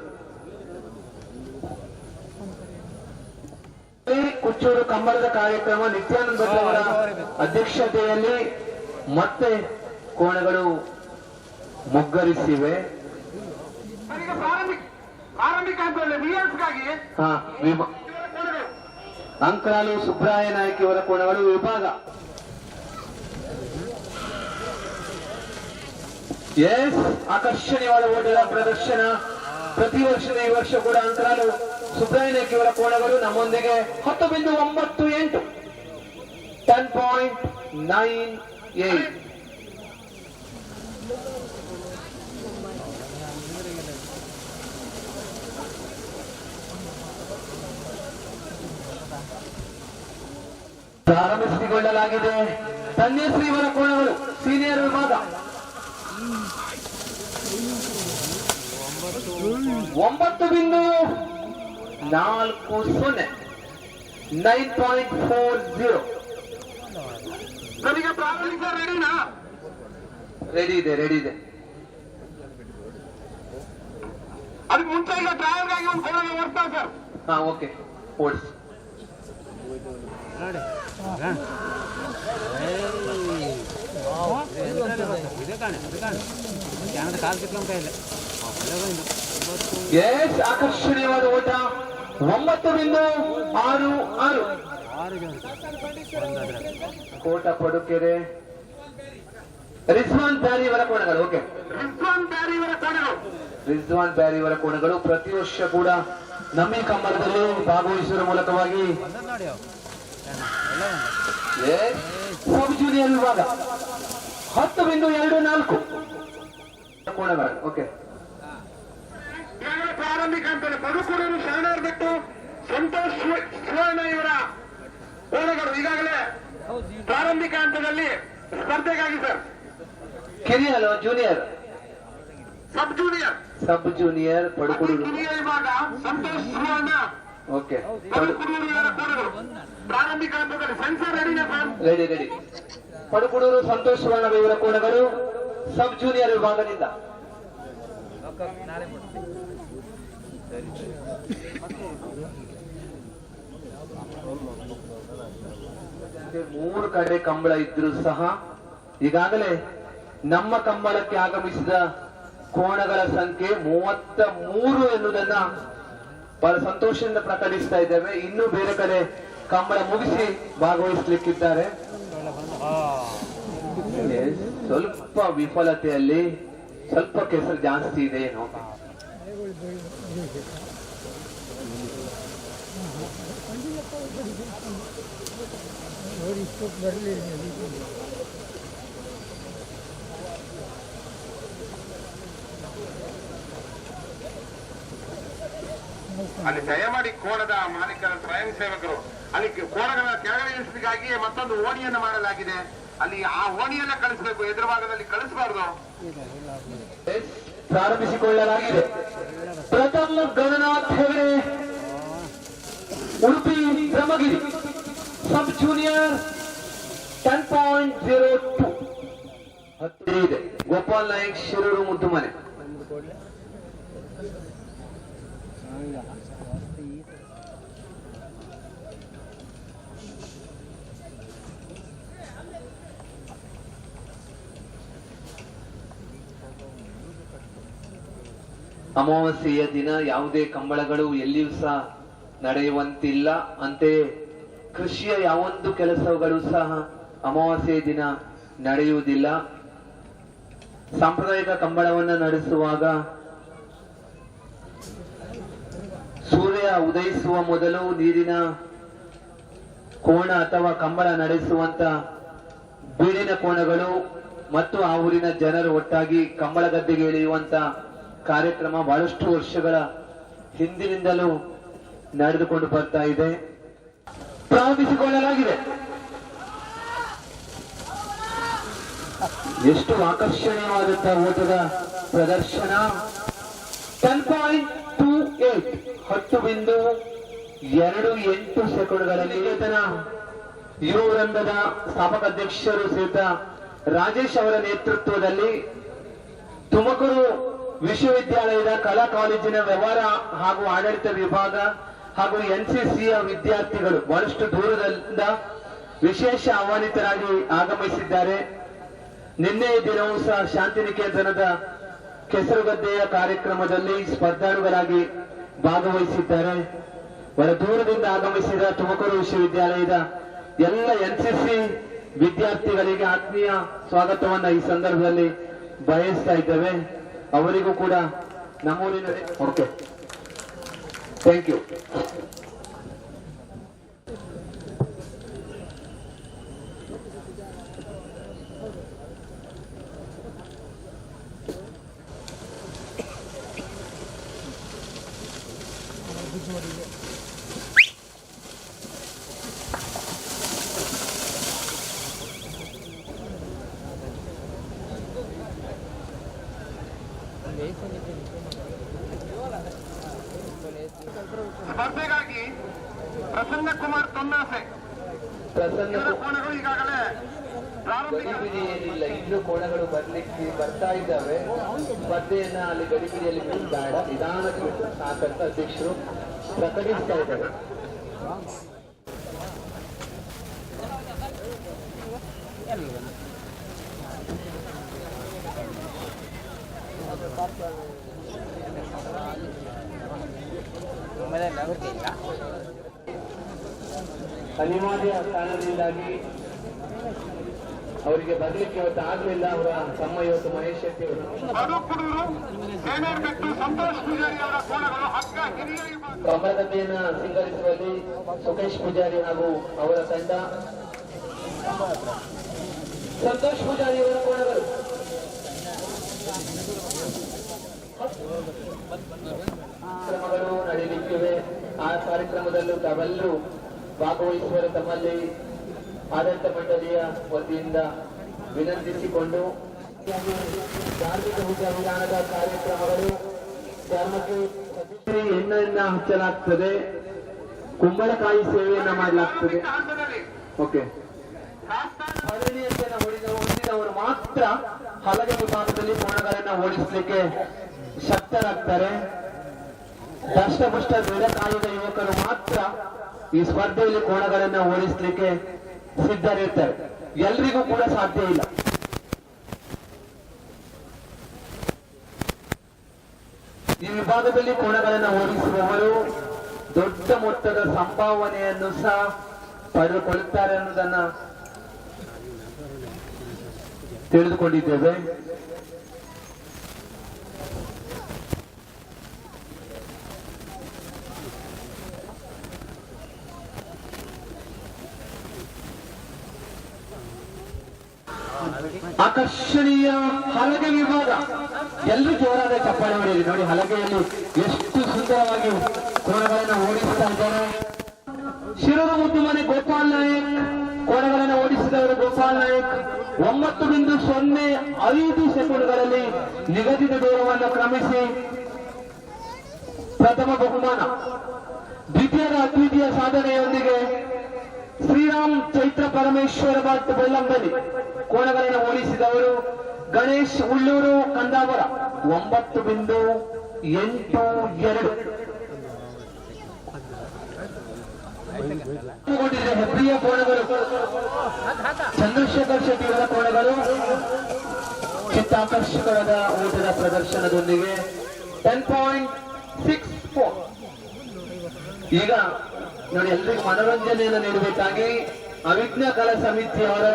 ಕುಚ್ಚೂರು ಕಂಬಳದ ಕಾರ್ಯಕ್ರಮ ನಿತ್ಯಾನಂದ ಅವರ ಅಧ್ಯಕ್ಷತೆಯಲ್ಲಿ ಮತ್ತೆ ಕೋಣಗಳು ಮುಗ್ಗರಿಸಿವೆ. ಈಗ ಪ್ರಾರಂಭಿಕ ಹಂತದಲ್ಲಿ ರಿಯಲ್ಸ್ಗಾಗಿ ಅಂಕರಾಲು ಸುಬ್ರಾಯ ನಾಯ್ಕ ಇವರ ಕೋಣಗಳು ವಿಭಾಗ. ಆಕರ್ಷಣೀಯವಾದ ಓಟದ ಪ್ರದರ್ಶನ ಪ್ರತಿ ವರ್ಷದ ಈ ವರ್ಷ ಕೂಡ ಅಂಕರಾಲು ಸುಬ್ರಾಯ ನಾಯ್ಕ ಇವರ ಕೋಣಗಳು ನಮ್ಮೊಂದಿಗೆ 10.98 10.98. ಪ್ರಾರಂಭಿಸಿಕೊಳ್ಳಲಾಗಿದೆ. ಧನ್ಯಶ್ರೀ ಇವರ ಕೋಣಗಳು ಸೀನಿಯರ್ ವಿಭಾಗ 9.40 9.40. ನನಗೆ ಪ್ರಾರಂಭಿಕ ರೆಡಿನಾ? ರೆಡಿ ಇದೆ ರೆಡಿ ಇದೆ. ಅದಕ್ಕೆ ಮುಂಚೆ ಈಗ ಟ್ರಯಲ್ಗಾಗಿ ಒಂದು ಕೋಣ ಓಡ್ತಾ ಸರ್. ಹಾ ಓಕೆ ಓಡಿಸಿ. ನೋಡಿ ಇದೆ ಕಾಣೆ ಅದು ಕಾಣೆ ಕ್ಯಾನದ ಕಾಲು ಕಿತ್ಕೊಂಡ ಇಲ್ಲ. ಆಕರ್ಷಣೀಯವಾದ ಓಟ 9.66. ಕೋಟ ಪಡುಕೆರೆ ರಿಜ್ವಾನ್ ಬ್ಯಾರಿ ಇವರ ಕೋಣಗಳು. ಓಕೆ ರಿಜ್ವಾನ್ ಬ್ಯಾರಿ ಇವರ ಕೋಣಗಳು. ರಿಜ್ವಾನ್ ಬ್ಯಾರಿ ಇವರ ಕೋಣಗಳು ಪ್ರತಿ ವರ್ಷ ಕೂಡ ನಮ್ಮ ಈ ಕಂಬಳದಲ್ಲಿ ಭಾಗವಹಿಸುವ ಮೂಲಕವಾಗಿ ಸಬ್ ಜೂನಿಯರ್ ವಿಭಾಗ 10.24 ಕೋಣಗಳು. ಓಕೆ ಈಗಾಗಲೇ ಪ್ರಾರಂಭಿಕ ಹಂತದಲ್ಲಿ ಪಡುಕೂರೂರು ಶರಣರ್ ಬಿಟ್ಟು ಸಂತೋಷ್ ಸುವರ್ಣ ಇವರ ಕೋಣಗಳು ಈಗಾಗಲೇ ಪ್ರಾರಂಭಿಕ ಹಂತದಲ್ಲಿ ಸ್ಪರ್ಧೆಗಾಗಿ ಸರ್. ಕಿರಿಯ ಅಲ್ವಾ junior? Sub junior. Sub junior Padukuru ಕಿರಿಯ ವಿಭಾಗ ಸಂತೋಷ್ ಸುವರ್ಣ ಓಕೆ ಪಡುಕೂರೂರು ಇವರ ಕೋಣಗಳು ಪ್ರಾರಂಭಿಕ ಹಂತದಲ್ಲಿ ಸೆನ್ಸರ್ ರೆಡಿನಾ sir? Ready ready. Padukuru Santosh Suvarna ಇವರ ಕೋಣಗಳು ಸಬ್ ಜೂನಿಯರ್ ವಿಭಾಗದಿಂದ ಮೂರು ಕಡೆ ಕಂಬಳ ಇದ್ರೂ ಸಹ ಈಗಾಗಲೇ ನಮ್ಮ ಕಂಬಳಕ್ಕೆ ಆಗಮಿಸಿದ ಕೋಣಗಳ ಸಂಖ್ಯೆ 33 ಎನ್ನುವುದನ್ನ ಬಹಳ ಸಂತೋಷದಿಂದ ಪ್ರಕಟಿಸ್ತಾ ಇದ್ದೇವೆ. ಇನ್ನೂ ಬೇರೆ ಕಡೆ ಕಂಬಳ ಮುಗಿಸಿ ಭಾಗವಹಿಸಲಿಕ್ಕಿದ್ದಾರೆ. ಸ್ವಲ್ಪ ವಿಫಲತೆಯಲ್ಲಿ ಸ್ವಲ್ಪ ಕೆಸರು ಜಾಸ್ತಿ ಇದೆ ಏನೋ. ಅಲ್ಲಿ ದಯಮಾಡಿ ಕೋಣದ ಮಾಲೀಕರ ಸ್ವಯಂ ಸೇವಕರು ಅಲ್ಲಿ ಕೋಣಗಳ ಕೆಳಗಡೆ ಇಳಿಸಲಿಕ್ಕಾಗಿ ಮತ್ತೊಂದು ಓಣಿಯನ್ನು ಮಾಡಲಾಗಿದೆ. ಅಲ್ಲಿ ಆ ಓಣಿಯನ್ನ ಕಳಿಸಬೇಕು, ಎದುರು ಭಾಗದಲ್ಲಿ ಕಳಿಸಬಾರ್ದು. ಪ್ರಾರಂಭಿಸಿಕೊಳ್ಳಲಾಗಿದೆ. ಪ್ರಥಮ ಗಣನಾಥ್ ಹೆಗಡೆ, ಉಡುಪಿ ಬ್ರಹ್ಮಗಿರಿ, ಸಬ್ ಜೂನಿಯರ್ 10.02 ಇದೆ. ಗೋಪಾಲ್ ನಾಯಕ್, ಶಿರೂರು, ಮುದ್ದುಮನೆ. ಅಮಾವಾಸ್ಯೆಯ ದಿನ ಯಾವುದೇ ಕಂಬಳಗಳು ಎಲ್ಲಿಯೂ ಸಹ ನಡೆಯುವಂತಿಲ್ಲ. ಅಂತೆಯೇ ಕೃಷಿಯ ಯಾವೊಂದು ಕೆಲಸಗಳು ಸಹ ಅಮಾವಾಸ್ಯೆಯ ದಿನ ನಡೆಯುವುದಿಲ್ಲ. ಸಾಂಪ್ರದಾಯಿಕ ಕಂಬಳವನ್ನು ನಡೆಸುವಾಗ ಸೂರ್ಯ ಉದಯಿಸುವ ಮೊದಲು ನೀರಿನ ಕೋಣ ಅಥವಾ ಕಂಬಳ ನಡೆಸುವಂತ ಬೀಡಿನ ಕೋಣಗಳು ಮತ್ತು ಆ ಊರಿನ ಜನರು ಒಟ್ಟಾಗಿ ಕಂಬಳ ಗದ್ದೆಗೆ ಇಳಿಯುವಂತ ಕಾರ್ಯಕ್ರಮ ಬಹಳಷ್ಟು ವರ್ಷಗಳ ಹಿಂದಿನಿಂದಲೂ ನಡೆದುಕೊಂಡು ಬರ್ತಾ ಇದೆ. ಪ್ರಾರಂಭಿಸಿಕೊಳ್ಳಲಾಗಿದೆ. ಎಷ್ಟು ಆಕರ್ಷಣೀಯವಾದಂತಹ ಓಟದ ಪ್ರದರ್ಶನ. 10.28 10.28 ಸೆಕೆಂಡ್ಗಳಲ್ಲಿ ಯುವ ವೃಂದದ ಸ್ಥಾಪಕ ಅಧ್ಯಕ್ಷರು ಸಹಿತ ರಾಜೇಶ್ ಅವರ ನೇತೃತ್ವದಲ್ಲಿ ತುಮಕೂರು ವಿಶ್ವವಿದ್ಯಾಲಯದ ಕಲಾ ಕಾಲೇಜಿನ ವ್ಯವಹಾರ ಹಾಗೂ ಆಡಳಿತ ವಿಭಾಗ ಹಾಗೂ ಎನ್ಸಿಸಿಯ ವಿದ್ಯಾರ್ಥಿಗಳು ಬಹಳಷ್ಟು ದೂರದಿಂದ ವಿಶೇಷ ಆಹ್ವಾನಿತರಾಗಿ ಆಗಮಿಸಿದ್ದಾರೆ. ನಿನ್ನೆ ದಿನವೂ ಸಹ ಶಾಂತಿನಿಕೇತನದ ಕೆಸರುಗದ್ದೆಯ ಕಾರ್ಯಕ್ರಮದಲ್ಲಿ ಸ್ಪರ್ಧಾಳುಗಳಾಗಿ ಭಾಗವಹಿಸಿದ್ದಾರೆ. ಬಹಳ ದೂರದಿಂದ ಆಗಮಿಸಿದ ತುಮಕೂರು ವಿಶ್ವವಿದ್ಯಾಲಯದ ಎಲ್ಲ ಎನ್ಸಿಸಿ ವಿದ್ಯಾರ್ಥಿಗಳಿಗೆ ಆತ್ಮೀಯ ಸ್ವಾಗತವನ್ನ ಈ ಸಂದರ್ಭದಲ್ಲಿ ಬಯಸ್ತಾ ಇದ್ದೇವೆ. ಅವರಿಗೂ ಕೂಡ ನಮ್ಮೂರಿನ ಓಕೆ, ಥ್ಯಾಂಕ್ ಯು. ಸ್ಪರ್ಧೆಗಾಗಿ ಪ್ರಸನ್ನ ಕುಮಾರ್ ತೊನ್ನಾಸೆ ಇವರ ಕೋಣಗಳು ಈಗಾಗಲೇ ಗಡಿಬಿಡಿ ಏನಿಲ್ಲ, ಇನ್ನೂ ಕೋಣಗಳು ಬರ್ತಾ ಇದ್ದಾವೆ. ಸ್ಪರ್ಧೆಯನ್ನ ಅಲ್ಲಿ ಗಡಿಬಿಡಿಯಲ್ಲಿ ಬೇಡ, ನಿಧಾನಕ್ಕೆ ಸಾಕಂತ ಅಧ್ಯಕ್ಷರು ಪ್ರಕಟಿಸ್ತಾ ಇದ್ದಾರೆ. ಅನಿವಾರ್ಯ ಕಾರಣದಿಂದಾಗಿ ಅವರಿಗೆ ಬರ್ಲಿಕ್ಕೆ ಇವತ್ತು ಆಗ್ಲಿಲ್ಲ. ಅವರ ತಮ್ಮ ಇವತ್ತು ಮಹೇಶ್ ಶೆಟ್ಟಿ ಅವರು ಸಂತೋಷ್ ಪೂಜಾರಿ ಅವರ ಕೋಣಗಳು ಹಗ್ಗ ಹಿರಿಯ ಕಮಲಗದ್ದೆಯನ್ನ ಸಿಂಗರಿಸುವಲ್ಲಿ ಸುಖೇಶ್ ಪೂಜಾರಿ ಹಾಗೂ ಅವರ ತಂಡ. ಸಂತೋಷ್ ಪೂಜಾರಿ ಅವರ ಕೋಣಗಳು ಕಾರ್ಯಕ್ರಮಗಳು ನಡೆಯಲಿಕ್ಕಿವೆ. ಆ ಕಾರ್ಯಕ್ರಮದಲ್ಲೂ ತಾವೆಲ್ಲರೂ ಭಾಗವಹಿಸುವ ತಮ್ಮಲ್ಲಿ ಆಡಳಿತ ಮಂಡಳಿಯ ವತಿಯಿಂದ ವಿನಂತಿಸಿಕೊಂಡು ಧಾರ್ಮಿಕ ವಿಧಾನದ ಕಾರ್ಯಕ್ರಮಗಳು ಧರ್ಮಕ್ಕೆ ಎಣ್ಣೆಯನ್ನ ಹಚ್ಚಲಾಗ್ತದೆ. ಕುಂಬಳಕಾಯಿ ಸೇವೆಯನ್ನ ಮಾಡಲಾಗ್ತದೆ. ಓಕೆ, ಹರಣಿಯಂತೆಯನ್ನು ಹೊಂದಿದವರು ಮಾತ್ರ ಹಲಗೆ ವಿಭಾಗದಲ್ಲಿ ಕೋಣಗಳನ್ನ ಓಡಿಸಲಿಕ್ಕೆ ಶಕ್ತರಾಗ್ತಾರೆ. ದಷ್ಟಪುಷ್ಟ ದೃಢಕಾಯದ ಯುವಕರು ಮಾತ್ರ ಈ ಸ್ಪರ್ಧೆಯಲ್ಲಿ ಕೋಣಗಳನ್ನ ಓಡಿಸಲಿಕ್ಕೆ ಸಿದ್ಧರಿರ್ತಾರೆ. ಎಲ್ರಿಗೂ ಕೂಡ ಸಾಧ್ಯ ಇಲ್ಲ. ಈ ವಿಭಾಗದಲ್ಲಿ ಕೋಣಗಳನ್ನ ಓಡಿಸುವವರು ದೊಡ್ಡ ಮೊತ್ತದ ಸಂಭಾವನೆಯನ್ನು ಸಹ ಪಡೆದುಕೊಳ್ಳುತ್ತಾರೆ ಅನ್ನೋದನ್ನ ತಿಳಿದುಕೊಂಡಿದ್ದೇವೆ. ಆಕರ್ಷಣೀಯ ಹಲಗೆ ವಿಭಾಗ, ಎಲ್ಲರೂ ಜೋರಾದ ಚಪ್ಪಾಳೆ ಹೊಡೆಯಿರಿ. ನೋಡಿ ಹಲಗೆಯಲ್ಲಿ ಎಷ್ಟು ಸುಂದರವಾಗಿ ಕೋಣಗಳನ್ನು ಓಡಿಸ್ತಾ ಇದ್ದಾರೆ. ಶಿರೂರು ಮುದ್ದುಮನೆ ಗೋಪಾಲ್ ನಾಯಕ್ ಕೋಣಗಳನ್ನು ಓಡಿಸಿದವರು ಗೋಪಾಲ್ ನಾಯಕ್ 9.05 ಸೆಕೆಂಡ್ಗಳಲ್ಲಿ ನಿಗದಿತ ದೂರವನ್ನು ಕ್ರಮಿಸಿ ಪ್ರಥಮ ಬಹುಮಾನ. ದ್ವಿತೀಯದ ಅದ್ವಿತೀಯ ಸಾಧನೆಯೊಂದಿಗೆ ಶ್ರೀರಾಮ್ ಚೈತ್ರ ಪರಮೇಶ್ವರ ಭಟ್ ಬೆಳ್ಳಂಬಲಿ ಕೋಣಗಳನ್ನು ಓಡಿಸಿದವರು ಗಣೇಶ್ ಉಳ್ಳೂರು ಕಂದಾವರ 9.82. ಹೆಬ್ರಿಯ ಕೋಣಗಳು ಚಂದ್ರಶೇಖರ್ ಶೆಟ್ಟಿ ಅವರ ಕೋಣಗಳು ಚಿತ್ತಾಕರ್ಷಕವಾದ ಓಟದ ಪ್ರದರ್ಶನದೊಂದಿಗೆ 10.64. ಈಗ ನೋಡಿ ಎಲ್ರಿಗೂ ಮನೋರಂಜನೆಯನ್ನು ನೀಡಬೇಕಾಗಿ ಅವಿಘ್ನ ಕಲಾ ಸಮಿತಿಯವರು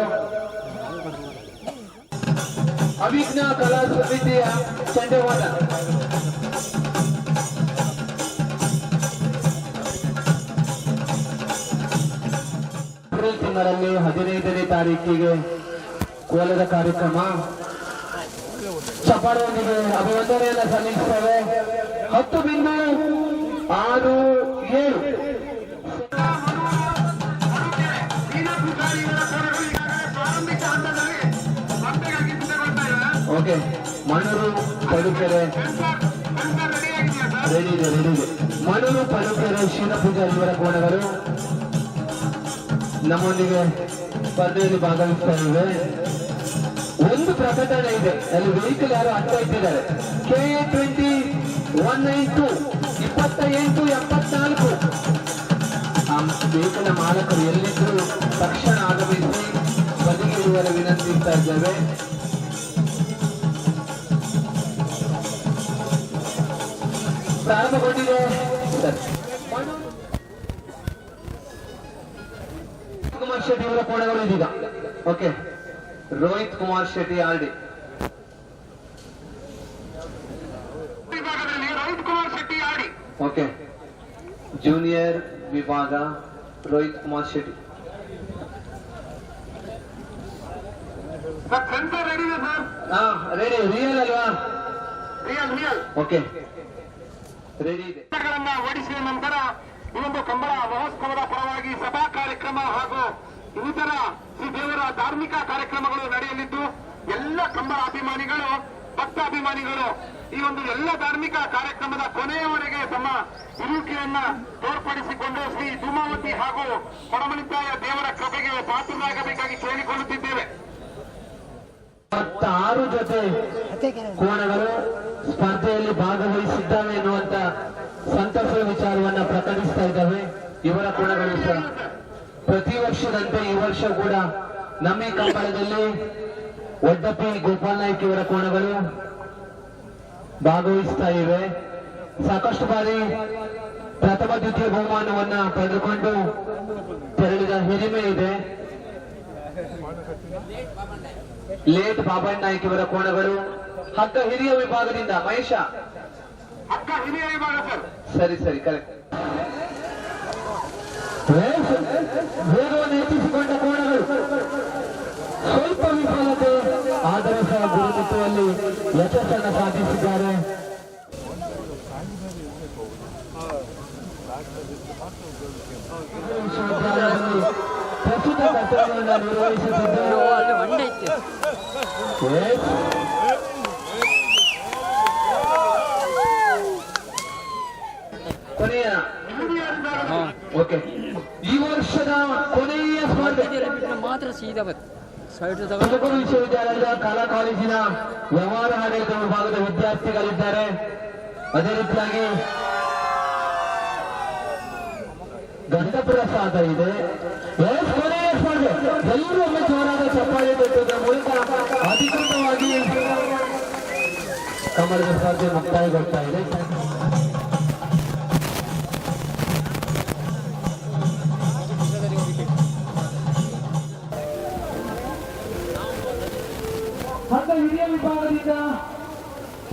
ಅವಿಘ್ನ ಕಲಾ ಸಮಿತಿಯ ಚಂಡಮಾನ ಏಪ್ರಿಲ್ ತಿಂಗಳಲ್ಲಿ 15ನೇ ತಾರೀಕಿಗೆ ಕೋಲದ ಕಾರ್ಯಕ್ರಮ ಚಪಾಳೊಂದಿಗೆ ಅಭಿವಂದನೆಯನ್ನು ಸಲ್ಲಿಸುತ್ತೇವೆ. 10.67 ಓಕೆ. ಮಣೂರು ಪಡುಕೆರೆ ರೆಡಿ ಇದೆ. ಮಣೂರು ಪಡುಕೆರೆ ಶ್ರೀನ ಪೂಜಾರಿ ಇವರ ಕೋಣಗಳು ನಮ್ಮೊಂದಿಗೆ ಸ್ಪರ್ಧೆಯಲ್ಲಿ ಭಾಗವಹಿಸ್ತಾ ಇವೆ. ಒಂದು ಪ್ರಕಟಣೆ ಇದೆ, ಅಲ್ಲಿ ವೆಹಿಕಲ್ ಯಾರು ಅಡ್ಡ ಇಟ್ಟಿದ್ದಾರೆ. KA20 192 2874. ಆ ವೆಹಿಕಲ್ ಮಾಲಕರು ಎಲ್ಲಿದ್ದರೂ ತಕ್ಷಣ ಆಗಮಿಸಿ ಬದಿಗಿರುವರ ವಿನಂತಿಸ್ತಾ ಇದ್ದೇವೆ. ಪ್ರಾರಂಭಗೊಂಡಿದೆ. ಕುಮಾರ್ ಶೆಟ್ಟಿ ಅವರ ಕೋಣಗಳು ಇದೀಗ. ಓಕೆ. ರೋಹಿತ್ ಕುಮಾರ್ ಶೆಟ್ಟಿ ಆರ್ಡಿ. ರೋಹಿತ್ ಕುಮಾರ್ ಶೆಟ್ಟಿ ಆಡಿ. ಓಕೆ. ಜೂನಿಯರ್ ವಿಭಾಗ ರೋಹಿತ್ ಕುಮಾರ್ ಶೆಟ್ಟಿ. ಸೆಂಟರ್ ರೆಡಿ ಇದೆ ಸರ್. ರೆಡಿ. ರಿಯಲ್ ಅಲ್ವಾ? ರಿಯಲ್. ಓಕೆ, ರೆಡಿ ಇದೆ. ಓಡಿಸಿದ ನಂತರ ಈ ಒಂದು ಕಂಬಳ ಮಹೋತ್ಸವದ ಪರವಾಗಿ ಸಭಾ ಕಾರ್ಯಕ್ರಮ ಹಾಗೂ ಇನ್ನಿತರ ಶ್ರೀ ದೇವರ ಧಾರ್ಮಿಕ ಕಾರ್ಯಕ್ರಮಗಳು ನಡೆಯಲಿದ್ದು ಎಲ್ಲ ಕಂಬಳ ಅಭಿಮಾನಿಗಳು ಭಕ್ತಾಭಿಮಾನಿಗಳು ಈ ಒಂದು ಎಲ್ಲ ಧಾರ್ಮಿಕ ಕಾರ್ಯಕ್ರಮದ ಕೊನೆಯವರೆಗೆ ತಮ್ಮ ಇರುವಿಕೆಯನ್ನ ತೋರ್ಪಡಿಸಿಕೊಂಡು ಶ್ರೀ ಧೂಮಾವತಿ ಹಾಗೂ ಕೊಡಮಣಿತಾಯ ದೇವರ ಕೃಪೆಗೆ ಪಾತ್ರರಾಗಬೇಕಾಗಿ ಕೇಳಿಕೊಳ್ಳುತ್ತಿದ್ದೇವೆ. 6 ಜೊತೆ ಕೋಣಗಳು ಸ್ಪರ್ಧೆಯಲ್ಲಿ ಭಾಗವಹಿಸಿದ್ದಾವೆ ಎನ್ನುವಂತ ಸಂತಸದ ವಿಚಾರವನ್ನ ಪ್ರಕಟಿಸ್ತಾ ಇದ್ದಾವೆ. ಇವರ ಕೋಣಗಳು ಸಹ ಪ್ರತಿ ವರ್ಷದಂತೆ ಈ ವರ್ಷ ಕೂಡ ನಮ್ಮ ಈ ಕಂಬಳದಲ್ಲಿ ಒಡ್ಡಪ್ಪಿ ಗೋಪಾಲ್ ನಾಯ್ಕ ಇವರ ಕೋಣಗಳು ಭಾಗವಹಿಸ್ತಾ ಇವೆ. ಸಾಕಷ್ಟು ಬಾರಿ ಪ್ರಥಮ ದ್ವಿತೀಯ ಬಹುಮಾನವನ್ನ ಪಡೆದುಕೊಂಡು ತೆರಳಿದ ಹಿರಿಮೆ ಇದೆ. ಲೇಟ್ ಬಾಬಣ್ಣ ನಾಯ್ಕ ಇವರ ಕೋಣಗಳು ಹಗ್ಗ ಹಿರಿಯ ವಿಭಾಗದಿಂದ ಮಹೇಶ. ಹಗ್ಗ ಹಿರಿಯ ವಿಭಾಗ ಸರ್. ಸರಿ ಕರೆಕ್ಟ್. ವೇಗವನ್ನು ಹೆಚ್ಚಿಸಿಕೊಂಡ ಕೋಣಗಳು ಸ್ವಲ್ಪ ವಿಫಲತೆ ಆದರೂ ಸಹ ಗುರುಮುಟ್ಟುವಲ್ಲಿ ಯಶಸ್ಸನ್ನು ಸಾಧಿಸಿದ್ದಾರೆ. ವಿಶ್ವವಿದ್ಯಾಲಯದಲ್ಲಿ ಪ್ರಸ್ತುತ ಕರ್ತವ್ಯವನ್ನು ನಿರ್ವಹಿಸುತ್ತಿದ್ದಾರೆ. ಕೊನೆಯ ಓಕೆ, ಈ ವರ್ಷದ ಕೊನೆಯ ಸ್ಪರ್ಧೆ ಮಾತ್ರ ಸೀದಾ ತುಮಕೂರು ವಿಶ್ವವಿದ್ಯಾಲಯದ ಕಲಾ ಕಾಲೇಜಿನ ವ್ಯವಹಾರ ಆಡಳಿತ ವಿಭಾಗದ ವಿದ್ಯಾರ್ಥಿಗಳಿದ್ದಾರೆ. ಅದೇ ರೀತಿಯಾಗಿ ಗಂಧಪ್ರಸಾದ ಇದೆ. ಕೊನೆಯ ಸ್ಪರ್ಧೆ ಎಲ್ಲರೂ ಒಮ್ಮೆ ಜೋರಾದ ಚಪ್ಪಾಳೆ ತಟ್ಟುವುದರ ಮೂಲಕ ಅಧಿಕೃತವಾಗಿ ಕಮಲದ ಸ್ಪರ್ಧೆ ಮುಕ್ತಾಯಗೊಳ್ತಾ ಇದೆ.